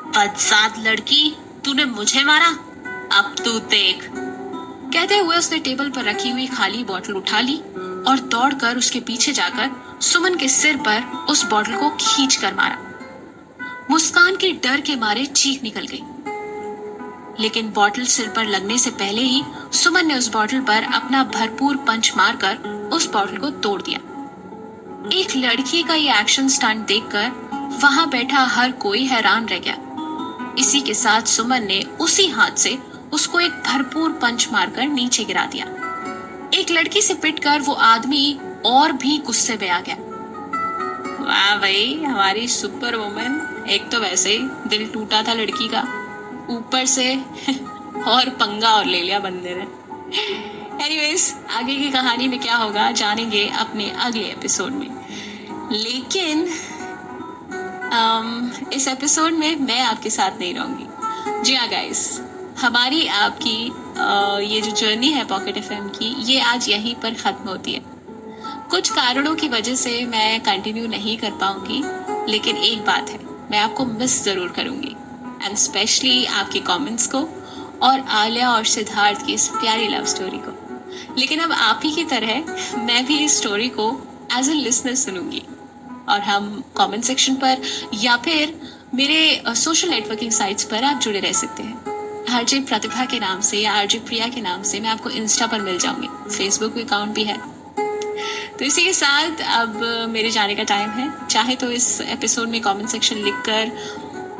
बदसात लड़की, तूने मुझे मारा, अब तू देख। कहते हुए उसने टेबल पर रखी हुई खाली बोतल उठा ली और दौड़कर उसके पीछे जाकर सुमन के सिर पर उस बोतल को खींच कर मारा। मुस्कान के डर के मारे चीख निकल गई, लेकिन बोतल सिर पर लगने से पहले ही सुमन ने उस बोतल पर अपना भरपूर पंच मारकर उस बोतल को तोड़ दिया। एक लड़की का ये एक्शन स्टंट देखकर वहां बैठा हर कोई हैरान रह गया। इसी के साथ सुमन ने उसी हाथ से उसको एक भरपूर पंच मारकर नीचे गिरा दिया। एक लड़की से पिटकर वो आदमी और भी गुस्से में आ गया। वाह भाई, हमारी सुपर वुमन, एक तो वैसे ही दिल टूटा था लड़की का, ऊपर से और पंगा और ले लिया बंदे ने। एनीवेज, आगे की कहानी में क्या होगा जानेंगे अपने अगले एपिसोड में। लेकिन इस एपिसोड में मैं आपके साथ नहीं रहूंगी। जी हाँ गाइस, हमारी आपकी ये जो जर्नी है पॉकेट एफएम की, ये आज यहीं पर खत्म होती है। कुछ कारणों की वजह से मैं कंटिन्यू नहीं कर पाऊंगी, लेकिन एक बात है, मैं आपको मिस जरूर करूंगी, एंड स्पेशली आपके कमेंट्स को और आलिया और सिद्धार्थ की इस प्यारी लव स्टोरी को। लेकिन अब आप ही की तरह मैं भी इस स्टोरी को एज ए लिसनर सुनूंगी और हम कमेंट सेक्शन पर या फिर मेरे सोशल नेटवर्किंग साइट्स पर आप जुड़े रह सकते हैं। आरजे प्रतिभा के नाम से या आरजे प्रिया के नाम से मैं आपको इंस्टा पर मिल जाऊंगी, फेसबुक अकाउंट भी है। तो इसी के साथ अब मेरे जाने का टाइम है। चाहे तो इस एपिसोड में कमेंट सेक्शन लिखकर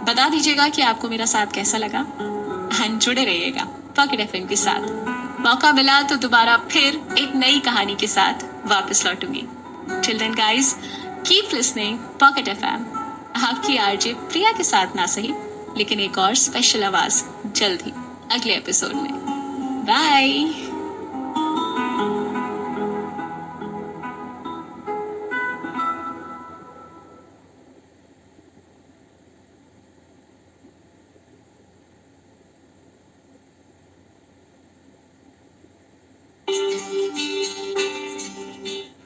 बता दीजिएगा कि आपको मेरा साथ कैसा लगा, एंड जुड़े रहिएगा पॉकेट एफएम के साथ। मौका मिला तो दोबारा फिर एक नई कहानी के साथ वापस लौटूंगी। Till then guys, keep listening pocket FM. आपकी आरजे प्रिया के साथ ना सही, लेकिन एक और स्पेशल आवाज जल्द ही अगले एपिसोड में। बाय।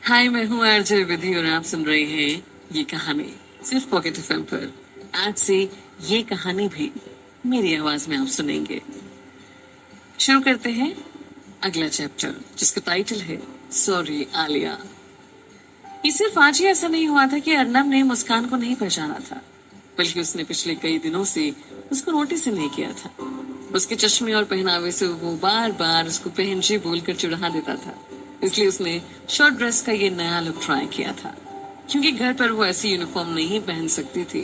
हाय, मैं हूँ आरजे विधि और आप सुन रहे हैं ये कहानी सिर्फ पॉकेट एफएम पर। आज से ये कहानी भी मेरी आवाज में आप सुनेंगे। शुरू करते हैं अगला चैप्टर, जिसका टाइटल है सॉरी आलिया। ये सिर्फ आज ही ऐसा नहीं हुआ था कि अर्नब ने मुस्कान को नहीं पहचाना था, बल्कि उसने पिछले कई दिनों से उसको नोटिस ही नहीं किया था। उसके चश्मे और पहनावे से वो बार बार उसको बहन जी बोलकर चिढ़ा देता था। इसलिए उसने शॉर्ट ड्रेस का ये नया लुक ट्राई किया था, क्योंकि घर पर वो ऐसी यूनिफॉर्म नहीं पहन सकती थी।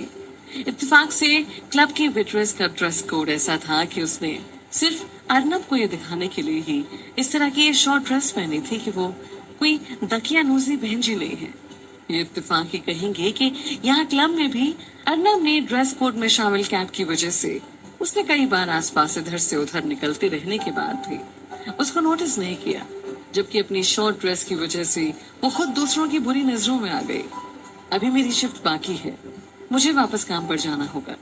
इत्तेफाक से क्लब की वेट्रेस का ड्रेस कोड ऐसा था कि उसने सिर्फ अर्नब को ये दिखाने के लिए ही इस तरह की ये शॉर्ट ड्रेस पहनी थी कि वो कोई दकियानूसी बहन जी नहीं है। ये इत्तेफाक ही कहेंगे कि यहाँ क्लब में भी अर्नब ने ड्रेस कोड में शामिल कैप की वजह से उसने कई बार आसपास इधर से उधर निकलते रहने के बाद भी उसको नोटिस नहीं किया, जबकि अपनी शॉर्ट ड्रेस की वजह से वो खुद दूसरों की बुरी नजरों में आ गई। अभी मेरी शिफ्ट बाकी है, मुझे वापस काम पर जाना होगा,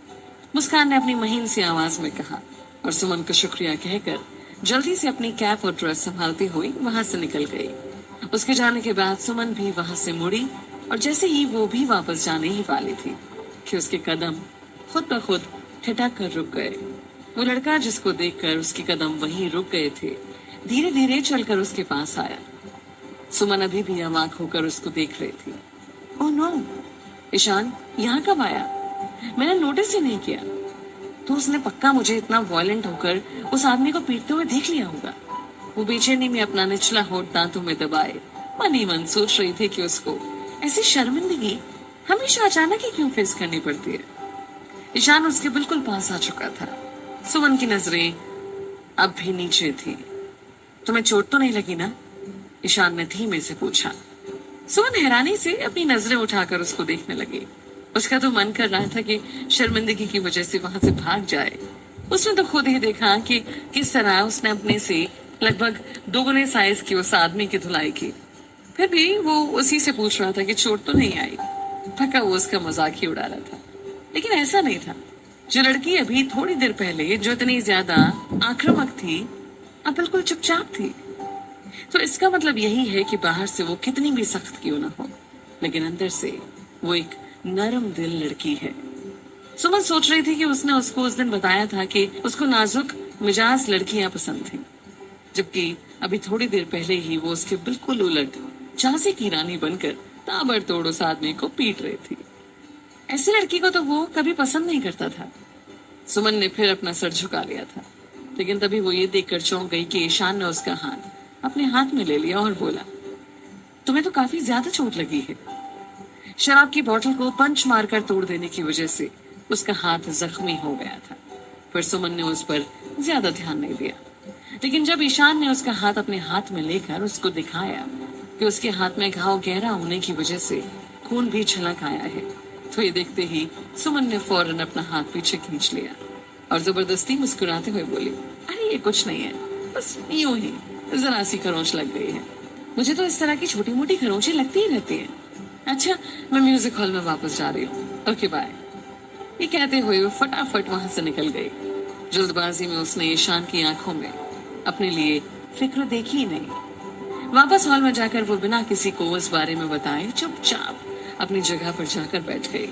मुस्कान ने अपनी महीन सी आवाज में कहा और सुमन को शुक्रिया कहकर जल्दी से अपनी कैप और ड्रेस संभालती हुई वहां से निकल गई। उसके जाने के बाद सुमन भी वहां से मुड़ी और जैसे ही वो भी वापस जाने ही वाली थी कि उसके कदम खुद ब खुद ठिठक कर रुक गए। वो लड़का जिसको देखकर उसके कदम वहीं रुक गए थे, धीरे धीरे चलकर उसके पास आया। सुमन अभी भी अवाक होकर उसको देख रही थी। ओह नो, ईशान यहाँ कब आया? मैंने नोटिस ही नहीं किया। तो उसने पक्का मुझे इतना वॉयलेंट होकर उस आदमी को पीटते हुए देख लिया होगा। वो बेचैनी में अपना निचला होठ दांतों में दबाए मन ही मन सोच रही थी कि उसको ऐसी शर्मिंदगी हमेशा अचानक ही क्यों फेस करनी पड़ती है। ईशान उसके बिल्कुल पास आ चुका था। सुमन की नजरें अब भी नीचे थी। तुम्हें चोट तो नहीं लगी ना? ईशान ने धीमे से पूछा। सुमन हैरानी से अपनी नजरें उठाकर उसको देखने लगी। उसका तो मन कर रहा था कि शर्मिंदगी की वजह से वहां से भाग जाए। उसने तो खुद ही देखा कि किस तरह उसने अपने से लगभग दोगुने साइज की उस आदमी की धुलाई की। फिर भी वो उसी से पूछ रहा था कि चोट तो नहीं आई। पक्का वो उसका मजाक ही उड़ा रहा था। लेकिन ऐसा नहीं था। जो लड़की अभी थोड़ी देर पहले जो इतनी ज्यादा आक्रामक थी, अब बिल्कुल चुपचाप थी। तो इसका मतलब यही है कि बाहर से वो कितनी भी सख्त क्यों ना हो, लेकिन अंदर से वो एक नरम दिल लड़की है। सुमन सोच रही थी कि उसने उसको उस दिन बताया था कि उसको नाजुक मिजाज लड़कियां पसंद थी, जबकि अभी थोड़ी देर पहले ही वो उसके बिल्कुल उलट झांसी की रानी बनकर ताबड़तोड़ उस आदमी को पीट रही थी। ऐसी लड़की को तो वो कभी पसंद नहीं करता था। सुमन ने फिर अपना सर झुका लिया था, लेकिन तभी वो ये देखकर चौंक गई कि ईशान ने उसका हाथ अपने हाथ में ले लिया और बोला, तुम्हें तो काफी ज्यादा चोट लगी है। शराब की बोतल को पंच मारकर तोड़ देने की वजह से उसका हाथ जख्मी हो गया था। फिर सुमन ने उस पर ज्यादा ध्यान नहीं दिया, लेकिन जब ईशान ने उसका हाथ अपने हाथ में लेकर उसको दिखाया कि उसके हाथ में घाव गहरा होने की वजह से खून भी छलक आया है, तो ये देखते ही सुमन ने फौरन अपना हाथ पीछे खींच लिया और जबरदस्ती मुस्कुराते हुए बोली, अरे ये कुछ नहीं है, बस यूं ही जरा सी खरोंच लग गई है। मुझे तो इस तरह की छोटी मोटी खरोंचें लगती ही रहती हैं। अच्छा, मैं म्यूजिक हॉल में वापस जा रही हूँ, ओके बाय। ये कहते हुए वो फटाफट वहां से निकल गई। जल्दबाजी में उसने ईशान की आंखों में अपने लिए फिक्र देखी ही नहीं। वापस हॉल में जाकर वो बिना किसी को उस बारे में बताए चुपचाप अपनी जगह पर जाकर बैठ गई।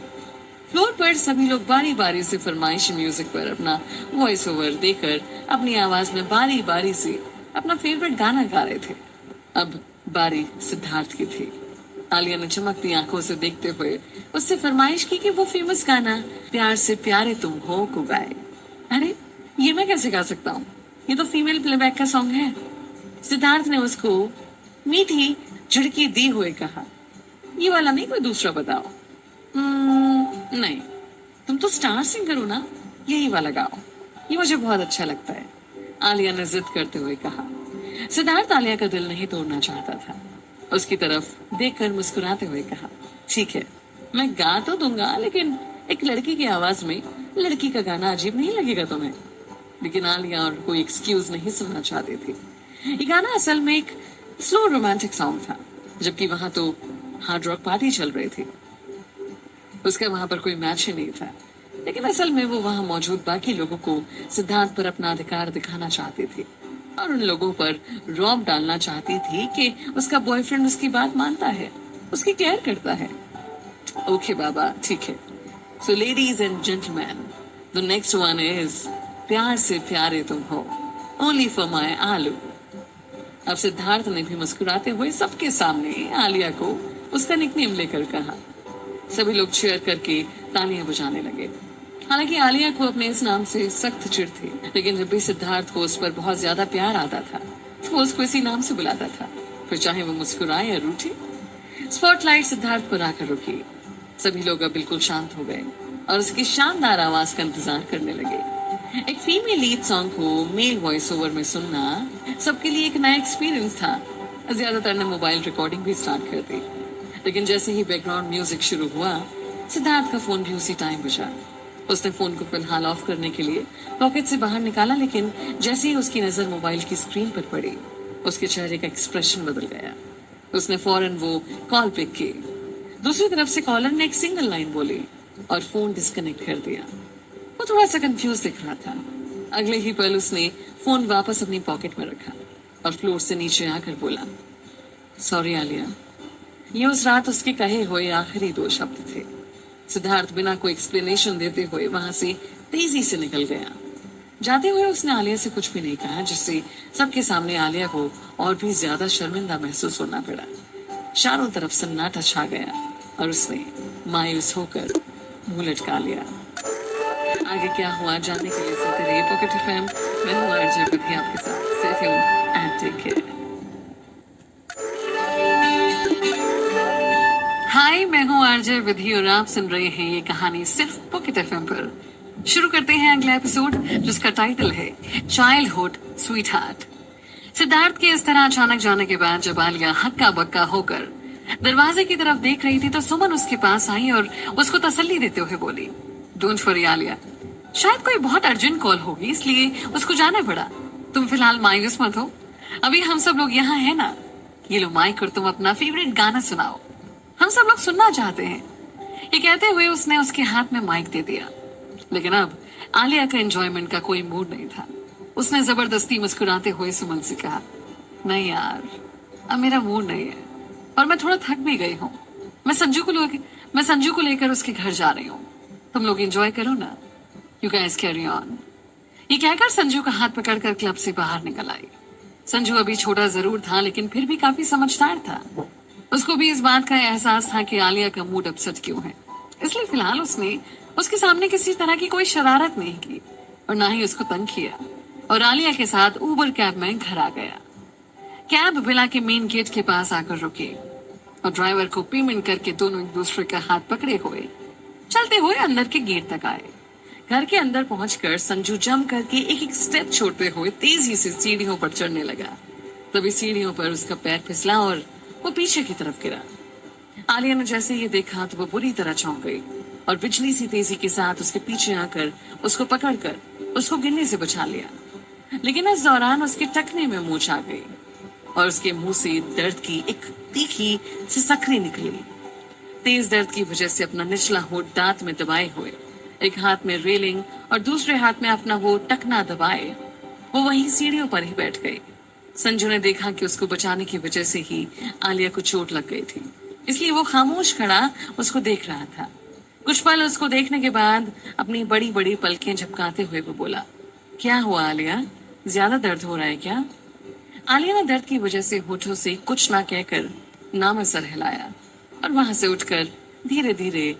फ्लोर पर सभी लोग बारी बारी से फरमाइशी म्यूजिक पर अपना वॉइस ओवर देकर अपनी आवाज में बारी बारी से अपना फेवरेट गाना गा रहे थे। अब बारी सिद्धार्थ की थी। आलिया ने चमकती आंखों से देखते हुए उससे फरमाइश की कि वो फेमस गाना प्यार से प्यारे तुम हो को गाए। अरे ये मैं कैसे गा सकता हूँ, ये तो फीमेल प्लेबैक का सॉन्ग है। सिद्धार्थ ने उसको मीठी झिड़की दी हुए कहा, ये वाला नहीं, कोई दूसरा बताओ। नहीं, तुम तो स्टार सिंगर हो ना, यही वाला गाओ, ये मुझे बहुत अच्छा लगता है, आलिया ने जिद करते हुए कहा। सिद्धार्थ आलिया का दिल नहीं तोड़ना चाहता था। उसकी तरफ देखकर मुस्कुराते हुए कहा, ठीक है, मैं गा तो दूंगा, लेकिन एक लड़की की आवाज में लड़की का गाना अजीब नहीं लगेगा तुम्हें? लेकिन आलिया और कोई एक्सक्यूज नहीं सुनना चाहती थी। ये गाना असल में एक स्लो रोमांटिक सॉन्ग था, जबकि वहां तो हार्ड रॉक पार्टी चल रही थी। उसका वहां पर कोई मैच ही नहीं था, लेकिन असल में वो वहां मौजूद बाकी लोगों को सिद्धार्थ पर अपना अधिकार दिखाना चाहती थी और उन लोगों पर रौब डालना चाहती थी कि उसका बॉयफ्रेंड उसकी बात मानता है, उसकी केयर करता है। ओके बाबा, ठीक है। So ladies and gentleman, the next one is प्यार से प्यारे तुम हो, ओनली फॉर माय आलू। अब सिद्धार्थ ने भी मुस्कुराते हुए सबके सामने आलिया को उसका निकनेम लेकर कहा। सभी लोग चीयर करके तालियां बजाने लगे। हालांकि आलिया को अपने इस नाम से सख्त चिढ़ थी, लेकिन जब भी सिद्धार्थ को उस पर बहुत ज्यादा प्यार आता था तो वो उसको इसी नाम से बुलाता था, फिर चाहे वो मुस्कुराए या रूठी। स्पॉटलाइट सिद्धार्थ पर आकर रुकी। सभी लोग अब बिल्कुल शांत हो गए और उसकी शानदार आवाज का इंतजार करने लगे। एक फीमेल लीड सॉन्ग को मेल वॉइस ओवर में सुनना सबके लिए एक नया एक्सपीरियंस था। ज्यादातर ने मोबाइल रिकॉर्डिंग भी स्टार्ट कर दी, लेकिन जैसे ही बैकग्राउंड म्यूजिक शुरू हुआ, सिद्धार्थ का फोन भी उसी टाइम बजा। उसने फोन को फिलहाल ऑफ करने के लिए पॉकेट से बाहर निकाला, लेकिन जैसे ही उसकी नजर मोबाइल की स्क्रीन पर पड़ी, उसके चेहरे का एक्सप्रेशन बदल गया। उसने फौरन वो कॉल पिक की। दूसरी तरफ से कॉलर ने एक सिंगल लाइन बोली और फोन डिस्कनेक्ट कर दिया। वो थोड़ा सा कंफ्यूज दिख रहा था। अगले ही पल उसने फोन वापस अपनी पॉकेट में रखा और फ्लोर से नीचे आकर बोला, सॉरी आलिया। ये उस रात उसके कहे हुए आखिरी 2 शब्द थे। सिद्धार्थ बिना कोई एक्सप्लेनेशन देते हुए वहां से तेजी से निकल गया। जाते हुए उसने आलिया से कुछ भी नहीं कहा, जिससे सबके सामने आलिया को और भी ज्यादा शर्मिंदा महसूस होना पड़ा। चारों तरफ सन्नाटा छा गया और उसने मायूस होकर मुंह लटका लिया। आगे क्या हुआ जानने के लिए सुनते रहिए पॉकेट एफएम। मैं हूँ आरजे विधि आपके साथ। Stay tuned and take care. Hi, मैं हूँ आरजे विधि और आप सुन रहे हैं ये कहानी सिर्फ पॉकेट एफएम पर। शुरू करते हैं अगला एपिसोड जिसका टाइटल है चाइल्डहुड स्वीटहार्ट। सिद्धार्थ के इस तरह अचानक जाने के बाद जब आलिया हक्का बक्का होकर दरवाजे की तरफ देख रही थी तो सुमन उसके पास आई और उसको तसल्ली देते हुए बोली, डोंट वरी आलिया, शायद कोई बहुत अर्जेंट कॉल होगी इसलिए उसको जाना पड़ा। तुम फिलहाल मायूस मत हो, अभी हम सब लोग यहाँ है ना। ये लो माइक और तुम अपना फेवरेट गाना सुनाओ, हम सब लोग सुनना चाहते हैं। ये कहते हुए उसने उसके हाथ में माइक दे दिया। लेकिन अब आलिया का एंजॉयमेंट का कोई मूड नहीं था। उसने जबरदस्ती मुस्कुराते हुए सुमन से कहा, नहीं यार, अब मेरा मूड नहीं है और मैं थोड़ा थक भी गई हूँ। मैं संजू को लेकर उसके घर जा रही हूँ। तुम लोग एंजॉय करो ना। You guys carry on. ये कहकर संजू का हाथ पकड़कर क्लब से बाहर निकल आई। संजू अभी छोटा जरूर था लेकिन फिर भी काफी समझदार था। उसको भी इस बात का एहसास था कि आलिया का मूड अपसेट क्यों है, इसलिए फिलहाल उसने उसके सामने किसी तरह की कोई शरारत नहीं की और ना ही उसको तंग किया और आलिया के साथ ऊबर कैब में घर आ गया। कैब विला के मेन गेट के पास आकर रुके और ड्राइवर को पेमेंट करके दोनों एक दूसरे का हाथ पकड़े हुए चलते हुए अंदर के गेट तक आए। घर के अंदर पहुंचकर संजू जम करके एक एक स्टेप छोड़ते हुए तेजी से सीढ़ियों पर चढ़ने लगा। तभी सीढ़ियों पर उसका पैर फिसला और वो पीछे की तरफ गिरा। आलिया ने जैसे ये देखा तो वो बुरी तरह चौंक गई और बिजली सी तेजी के साथ उसके पीछे आकर उसको पकड़कर उसको गिरने से बचा लिया। लेकिन इस दौरान उसके टखने में मूंछ आ गई और उसके मुंह से दर्द की एक तीखी सी सकरी निकली। तेज दर्द की वजह से अपना निचला होंठ दांत में दबाए हुए, एक हाथ में रेलिंग और दूसरे हाथ में अपना वो टकना दबाए वो वहीं सीढ़ियों पर ही बैठ गई। संजू ने देखा कि उसको बचाने की वजह से ही आलिया को चोट लग गई थी, इसलिए वो खामोश खड़ा उसको देख रहा था। कुछ पल उसको देखने के बाद अपनी बड़ी बड़ी पलकें झपकाते हुए वो बोला, क्या हुआ आलिया, ज्यादा दर्द हो रहा है क्या? आलिया ने दर्द की वजह से होठों से कुछ ना कहकर ना में सर हिलाया और वहां से उठकर धीरे धीरे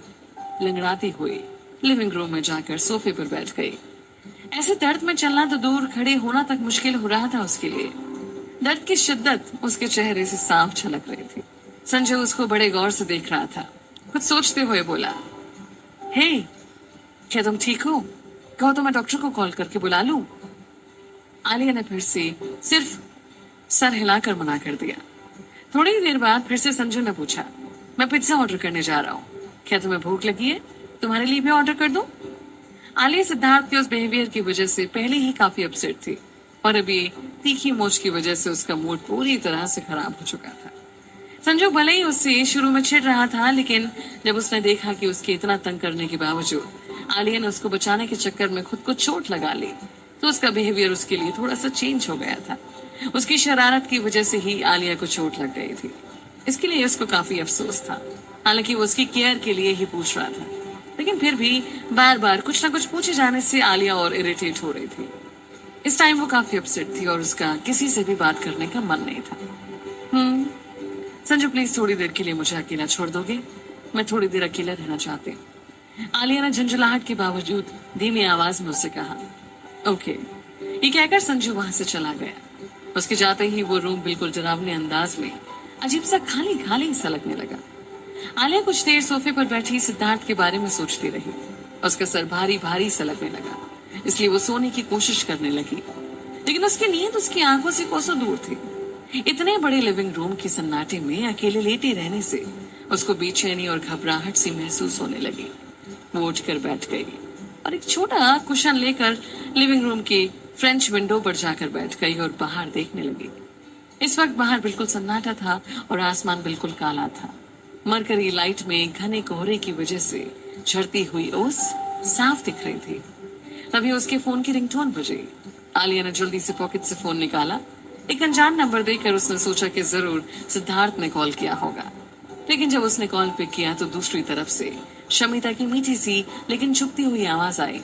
लंगड़ाती हुई लिविंग रूम में जाकर सोफे पर बैठ गई। ऐसे दर्द में चलना तो दूर, खड़े होना तक मुश्किल हो रहा था उसके लिए। दर्द की शिद्दत उसके चेहरे से साफ झलक रही थी। संजय उसको बड़े गौर से देख रहा था। कुछ सोचते हुए बोला, हे, क्या तुम ठीक हो? कहो तो मैं डॉक्टर को कॉल करके बुला लूं? आलिया ने फिर से सिर्फ सर हिलाकर मना कर दिया। थोड़ी ही देर बाद फिर से संजू ने पूछा, मैं पिज्जा ऑर्डर करने जा रहा हूँ, क्या तुम्हें भूख लगी है? तुम्हारे लिए भी ऑर्डर कर दूं? आलिया सिद्धार्थ के उस बिहेवियर की वजह से पहले ही काफी अपसेट थी और अभी तीखी मोच की वजह से उसका मूड पूरी तरह से खराब हो चुका था। संजू भले ही उससे शुरू में चिढ़ रहा था, लेकिन जब उसने देखा कि उसके इतना तंग करने के बावजूद आलिया ने उसको बचाने के चक्कर में खुद को चोट लगा ली तो उसका बिहेवियर उसके लिए थोड़ा सा चेंज हो गया था। उसकी शरारत की वजह से ही आलिया को चोट लग गई थी, इसके लिए उसको काफी अफसोस था। हालांकि वो उसकी केयर के लिए ही पूछ रहा था, लेकिन फिर भी बार बार कुछ ना कुछ पूछे जाने से आलिया और इरिटेट हो रही थी। इस टाइम वो काफी अपसेट थी और उसका किसी से भी बात करने का मन नहीं था। संजू प्लीज थोड़ी देर के लिए मुझे अकेला छोड़ दोगे? मैं थोड़ी देर अकेला रहना चाहती हूँ। आलिया ने झंझलाहट के बावजूद धीमी आवाज में उससे कहा, ओके। ये कहकर संजू वहां से चला गया। उसके जाते ही वो रूम बिल्कुल डरावने अंदाज में अजीब सा खाली खाली सा लगने लगा। आलिया कुछ देर सोफे पर बैठी सिद्धार्थ के बारे में सोचती रही। उसका सर भारी भारी सा लगने लगा, इसलिए वो सोने की कोशिश करने लगी, लेकिन उसकी नींद उसकी आंखों से कोसों दूर थी। इतने बड़े लिविंग रूम के सन्नाटे में अकेले लेटे रहने से उसको बेचैनी और घबराहट सी महसूस होने लगी। वो उठकर बैठ गई और एक छोटा कुशन लेकर लिविंग रूम की फ्रेंच विंडो पर जाकर बैठ गई और बाहर देखने लगी। इस वक्त बाहर बिल्कुल सन्नाटा था और आसमान बिल्कुल काला था। मरकरी लाइट में घने कोहरे की वजह से झड़ती हुई ओस साफ दिख रही थी। तभी उसके फोन की रिंगटोन बजी। आलिया ने जल्दी से पॉकेट से फोन निकाला। एक अनजान नंबर देखकर उसने सोचा कि जरूर सिद्धार्थ ने कॉल किया होगा, लेकिन जब उसने कॉल पिक किया तो दूसरी तरफ से शमिता की मीठी सी लेकिन चुपती हुई आवाज आई,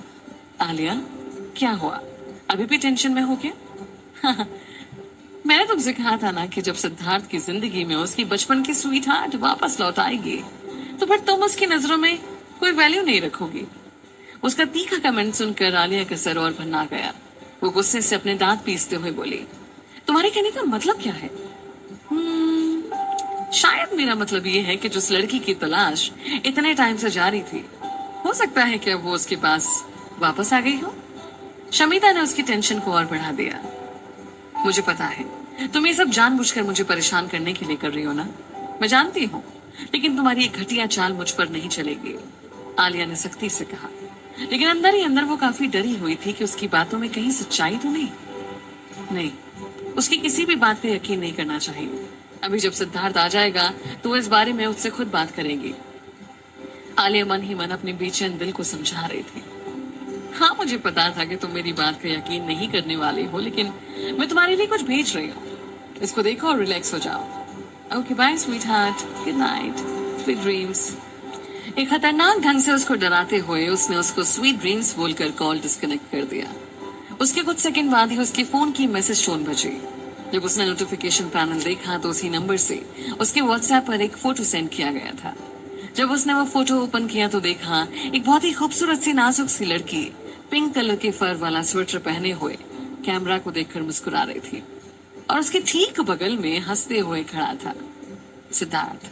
आलिया क्या हुआ, अभी भी टेंशन में हो क्या? मैंने तुमसे कहा था ना कि जब सिद्धार्थ की जिंदगी में उसकी बचपन की स्वीट हार्ट वापस लौट आएगी तो फिर तुम उसकी नजरों में कोई वैल्यू नहीं रखोगी। उसका तीखा कमेंट सुनकर आलिया का सर और भन्ना गया। वो गुस्से से अपने दांत पीसते हुए बोली, तुम्हारे कहने का मतलब क्या है? शायद मेरा मतलब ये है कि जिस लड़की की तलाश इतने टाइम से जारी थी, हो सकता है कि अब वो उसके पास वापस आ गई हो। शमिता ने उसकी टेंशन को और बढ़ा दिया। मुझे पता है तुम ये सब जानबूझकर मुझे परेशान करने के लिए कर रही हो ना, मैं जानती हूँ, लेकिन तुम्हारी एक घटिया चाल मुझ पर नहीं चलेगी, आलिया ने सख्ती से कहा। लेकिन अंदर ही अंदर वो काफी डरी हुई थी कि उसकी बातों में कहीं सच्चाई तो नहीं, उसकी किसी भी बात पे यकीन नहीं करना चाहिए। अभी जब सिद्धार्थ आ जाएगा तो वो इस बारे में उससे खुद बात करेगी। आलिया मन ही मन अपने बेचैन दिल को समझा रही थी। हाँ, मुझे पता था कि तुम मेरी बात पे यकीन नहीं करने वाले हो, लेकिन मैं तुम्हारे लिए कुछ भेज रही हूँ, इसको देखो और रिलैक्स हो जाओ। Okay bye sweetheart, good night, sweet dreams. एक खतरनाक ढंग से उसको डराते हुए उसने उसको स्वीट ड्रीम्स बोलकर कॉल डिस्कनेक्ट कर दिया। उसके कुछ सेकंड बाद ही उसके फोन की मैसेज टोन बजी। जब उसने नोटिफिकेशन पैनल देखा तो उसी नंबर से उसके व्हाट्सएप पर एक फोटो सेंड किया गया था। जब उसने वो फोटो ओपन किया तो देखा एक बहुत ही खूबसूरत सी नाजुक सी लड़की पिंक कलर के फर वाला स्वेटर पहने हुए कैमरा को देखकर मुस्कुरा रही थी, और उसके ठीक बगल में हंसते हुए खड़ा था सिद्धार्थ।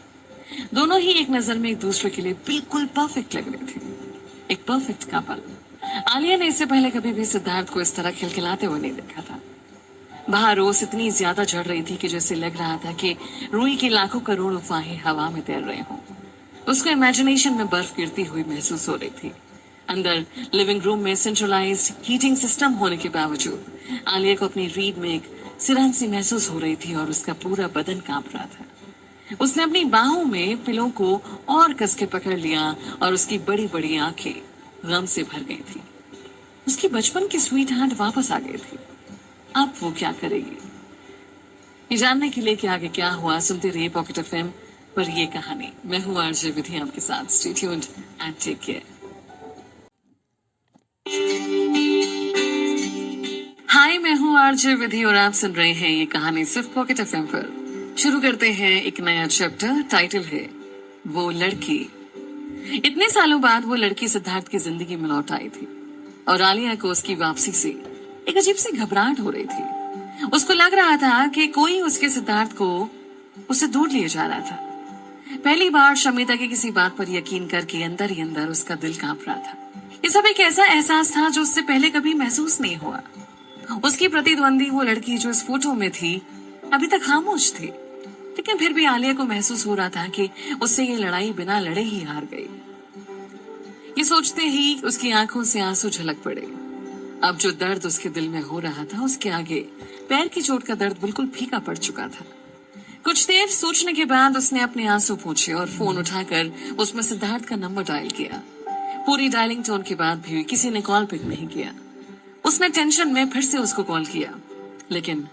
दोनों ही एक नजर में एक दूसरे के लिए बिल्कुल परफेक्ट लग रहे थे, एक परफेक्ट कपल। आलिया ने इससे पहले कभी भी सिद्धार्थ को इस तरह खिलखिलाते हुए नहीं देखा था। बाहर रोज इतनी ज्यादा चढ़ रही थी कि जैसे लग रहा था कि रुई के लाखों करोड़ अफवाहें हवा में तैर रहे हों। उसको इमेजिनेशन में बर्फ गिरती हुई महसूस हो रही थी। अंदर लिविंग रूम में सेंट्रलाइज्ड हीटिंग सिस्टम होने के बावजूद आलिया को अपनी रीढ़ में एक सिरहन सी महसूस हो रही थी और उसका पूरा बदन कांप रहा था। उसने अपनी बाहों में पिलों को और कस के पकड़ लिया और उसकी बड़ी बड़ी आंखें गम से भर गई थी। उसकी बचपन की स्वीट हार्ट वापस आ गई थी। अब वो क्या करेगी? ये जानने के लिए कि आगे क्या हुआ, सुनते रहिए पॉकेट एफएम पर ये कहानी। मैं हूँ आरजे विधि आपके साथ। Stay tuned and take care. Hi, मैं हूँ आरजे विधि और आप सुन रहे हैं ये कहानी सिर्फ पॉकेट एफएम पर। शुरू करते हैं एक नया चैप्टर। टाइटल है वो लड़की। इतने सालों बाद वो लड़की सिद्धार्थ की जिंदगी में लौट आई थी और आलिया को उसकी वापसी से एक अजीब सी घबराहट हो रही थी। उसको लग रहा था कि कोई उसके सिद्धार्थ को उससे दूर ले जा रहा था। पहली बार शमिता की किसी बात पर यकीन करके अंदर ही अंदर उसका दिल कांप रहा था। ये सब एक ऐसा एहसास था जो उससे पहले कभी महसूस नहीं हुआ। उसकी प्रतिद्वंदी वो लड़की जो इस फोटो में थी अभी तक खामोश थी, लेकिन फिर भी आलिया को महसूस हो रहा था कि उससे ये लड़ाई बिना लड़े ही हार गई। ये सोचते ही उसकी आंखों से आंसू झलक पड़े। अब जो दर्द उसके दिल में हो रहा था उसके आगे पैर की चोट का दर्द बिल्कुल फीका पड़ चुका था। कुछ देर सोचने के बाद उसने अपने आंसू पोंछे और फोन उठाकर उसमें सिद्धार्थ का नंबर डायल किया। पूरी डायलिंग टोन के बाद भी किसी ने कॉल पिक नहीं किया। उसने टेंशन में फिर से उसको कॉल किया, लेकिन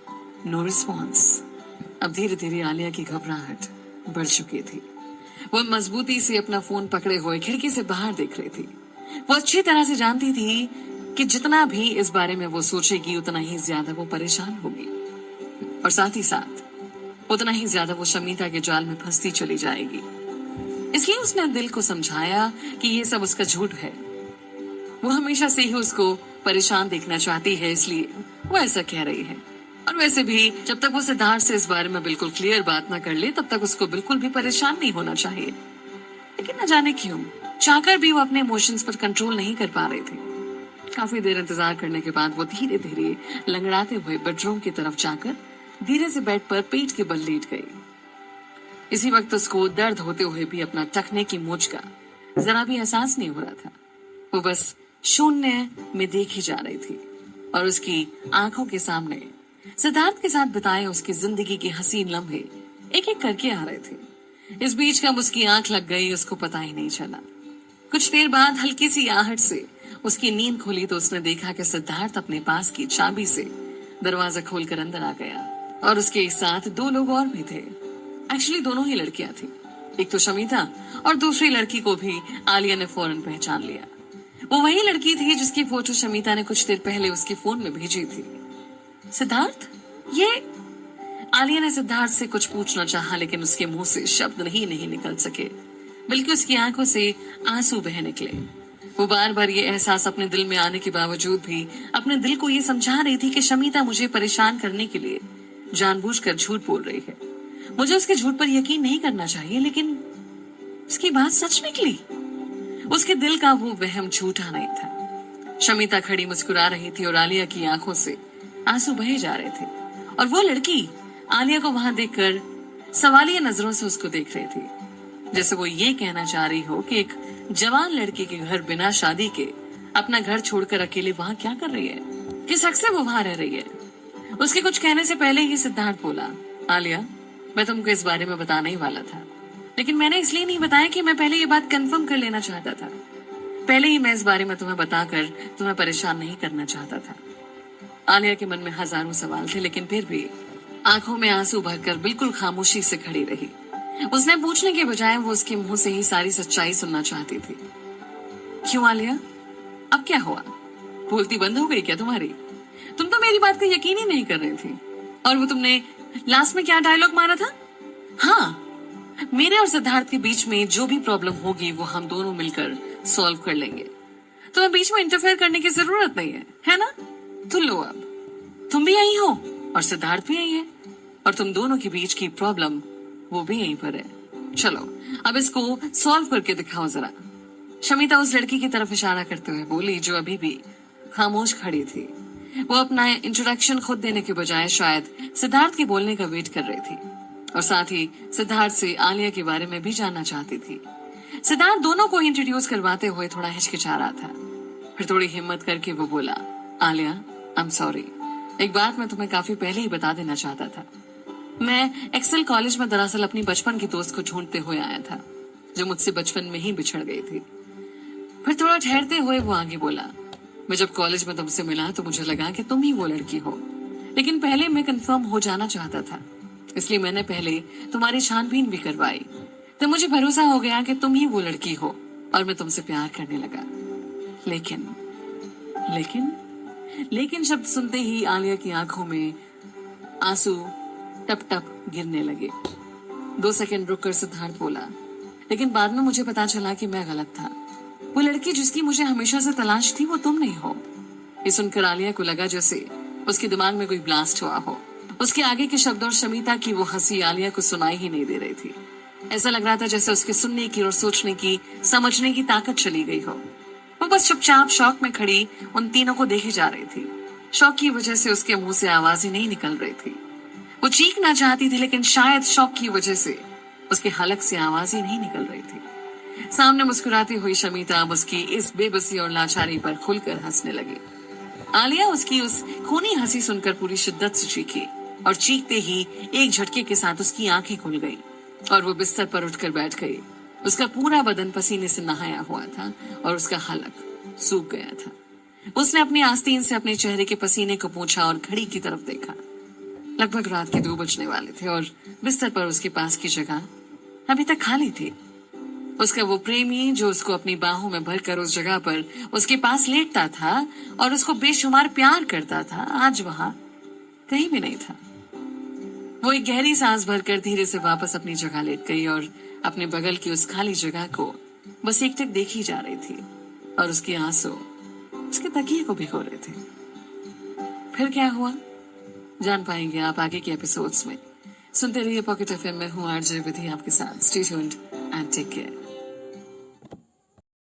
नो रिस्पॉन्स। अब धीरे धीरे आलिया की घबराहट बढ़ चुकी थी। वो मजबूती से अपना फोन पकड़े हुए खिड़की से बाहर देख रही थी। वो अच्छी तरह से जानती थी कि जितना भी इस बारे में वो सोचेगी उतना ही ज्यादा वो परेशान होगी, और साथ ही साथ उतना ही ज्यादा वो शमिता के जाल में फंसती चली जाएगी। इसलिए उसने दिल को समझाया कि ये सब उसका झूठ है। वो हमेशा से ही उसको परेशान देखना चाहती है, इसलिए वो ऐसा कह रही है। और वैसे भी जब तक वो सिद्धार्थ से इस बारे में बिल्कुल क्लियर बात ना कर ले तब तक उसको बिल्कुल भी परेशान नहीं होना चाहिए। लेकिन न जाने क्यों चाहकर भी वो अपने इमोशंस पर कंट्रोल नहीं कर पा रही थी। काफी देर इंतजार करने के बाद वो धीरे धीरे लंगड़ाते हुए बेडरूम की तरफ जाकर धीरे से बेड पर पेट के बल लेट गई। इसी वक्त उसको दर्द होते हुए भी अपना टखने की मोच का जरा भी एहसास नहीं हो रहा था। वो बस शून्य में देखी जा रही थी और उसकी आंखों के सामने सिद्धार्थ के साथ बिताए उसकी जिंदगी के हसीन लम्हे एक एक करके आ रहे थे। इस बीच कब उसकी आंख लग गई उसको पता ही नहीं चला। कुछ देर बाद हल्की सी आहट से उसकी नींद खुली तो उसने देखा कि सिद्धार्थ अपने पास की चाबी से दरवाजा खोलकर अंदर आ गया और उसके साथ दो लोग और भी थे। एक्चुअली दोनों ही लड़कियां थी, एक तो शमिता और दूसरी लड़की को भी आलिया ने फौरन पहचान लिया। वो वही लड़की थी जिसकी फोटो शमिता ने कुछ देर पहले उसके फोन में भेजी थी। सिद्धार्थ, ये आलिया ने सिद्धार्थ से कुछ पूछना चाहा लेकिन उसके मुंह से शब्द नहीं निकल सके। बल्कि उसकी आंखों से आंसू बह निकले। वो बार बार ये एहसास अपने दिल में आने के बावजूद भी अपने दिल को ये समझा रही थी कि शमीता मुझे परेशान करने के लिए जानबूझकर झूठ बोल रही है। मुझे उसके झूठ पर यकीन नहीं करना चाहिए, लेकिन उसकी बात सच निकली। उसके दिल का वो वहम झूठा नहीं था। शमीता खड़ी मुस्कुरा रही थी और आलिया की आंखों से आंसू बहे जा रहे थे, और वो लड़की आलिया को वहां देखकर सवालिया नजरों से उसको देख रही थी, जैसे वो ये कहना चाह रही हो कि एक जवान लड़के के घर बिना शादी के अपना घर छोड़कर अकेले वहां क्या कर रही है, किस हक से वो वहां रह रही है। उसके कुछ कहने से पहले ही सिद्धार्थ बोला, आलिया, मैं तुमको इस बारे में बताने ही वाला था, लेकिन मैंने इसलिए नहीं बताया कि मैं पहले ये बात कंफर्म कर लेना चाहता था। पहले ही मैं इस बारे में तुम्हें बताकर तुम्हें परेशान नहीं करना चाहता था। आलिया के मन में हजारों सवाल थे, लेकिन फिर भी आंखों में आंसू भरकर बिल्कुल खामोशी से खड़ी रही। उसने पूछने के बजाय वो उसके मुंह से ही सारी सच्चाई सुनना चाहती थी। क्यों आलिया, अब क्या हुआ? बोलती बंद हो गई क्या तुम्हारी? तुम तो मेरी बात का यकीन ही नहीं कर रही थी। और वो तुमने लास्ट में क्या डायलॉग मारा था? हाँ, मेरे और सिद्धार्थ के बीच में जो भी प्रॉब्लम होगी वो हम दोनों मिलकर सॉल्व कर लेंगे। तुम्हें बीच में इंटरफेयर करने की जरूरत नहीं है ना? तो लो, अब तुम भी यही हो और सिद्धार्थ भी यही है, और तुम दोनों के बीच की प्रॉब्लम वो भी यहीं पर है। चलो अब इसको सॉल्व करके दिखाओ जरा। शमीता उस लड़की की तरफ इशारा करते हुए बोली, जो अभी भी खामोश खड़ी थी। वो अपना इंट्रोडक्शन खुद देने के बजाय शायद सिद्धार्थ के बोलने का वेट कर रही थी, और साथ ही सिद्धार्थ से आलिया के बारे में भी जानना चाहती थी। सिद्धार्थ दोनों को इंट्रोड्यूस करवाते हुए थोड़ा हिचकिचा रहा था, फिर थोड़ी हिम्मत करके वो बोला, आलिया, आई एम सॉरी, एक बात मैं तुम्हें काफी पहले ही बता देना चाहता था। मैं एक्सेल कॉलेज में दरअसल अपनी बचपन की दोस्त को ढूंढते हुए आया था, जो मुझसे बचपन में ही बिछड़ गई थी। फिर थोड़ा ठहरते हुए वो आगे बोला, मैं जब कॉलेज में तुमसे मिला तो मुझे लगा कि तुम ही वो लड़की हो, लेकिन पहले मैं कंफर्म हो जाना चाहता था, इसलिए मैंने पहले तुम्हारी छानबीन भी करवाई। तो मुझे भरोसा हो गया कि तुम ही वो लड़की हो और मैं तुमसे प्यार करने लगा। लेकिन लेकिन लेकिन शब्द सुनते ही आलिया की आंखों में आंसू टप टप गिरने लगे। 2 सेकंड रुककर सिद्धार्थ बोला, लेकिन बाद में मुझे पता चला कि मैं गलत था। वो लड़की जिसकी मुझे हमेशा से तलाश थी वो तुम नहीं हो। ये सुनकर आलिया को लगा जैसे उसके दिमाग में कोई ब्लास्ट हुआ हो। उसके आगे के शब्द और शमीता की वो हंसी आलिया को सुनाई ही नहीं दे रही थी। ऐसा लग रहा था जैसे उसके सुनने की और सोचने की, समझने की ताकत चली गई हो। वो बस चुपचाप शौक में खड़ी उन तीनों को देखे जा रही थी। शौक की वजह से उसके मुंह से आवाज ही नहीं निकल रही थी। वो चीखना चाहती थी, लेकिन शायद शौक की वजह से उसके हलक से आवाज ही नहीं निकल रही थी। सामने मुस्कुराती हुई शमीता अब उसकी इस बेबसी और लाचारी पर खुलकर हंसने लगी। आलिया उसकी उस खूनी हंसी सुनकर पूरी शिद्दत से चीखी, और चीखते ही एक झटके के साथ उसकी आंखें खुल गई और वो बिस्तर पर उठकर बैठ गई। उसका पूरा बदन पसीने से नहाया हुआ था और उसका हलक सूख गया था। उसने अपनी आस्तीन से अपने चेहरे के पसीने को पोंछा और घड़ी की तरफ देखा। लगभग रात के 2 बजने वाले थे और बिस्तर पर उसके पास की जगह अभी तक खाली थी। उसका वो प्रेमी जो उसको अपनी बाहों में भरकर उस जगह पर उसके पास लेटता था और उसको बेशुमार प्यार करता था, आज वहां कहीं भी नहीं था। वो एक गहरी सांस भरकर धीरे से वापस अपनी जगह लेट गई और अपने बगल की उस खाली जगह को बस एकटक देखी जा रही थी, और उसके आंसू उसके तकिए को भिगो रहे थे। फिर क्या हुआ जान पाएंगे आप आगे के एपिसोड्स में। सुनते रहिए पॉकेट एफएम में। हूँ आरजे विधि आपके साथ। Stay tuned and take care.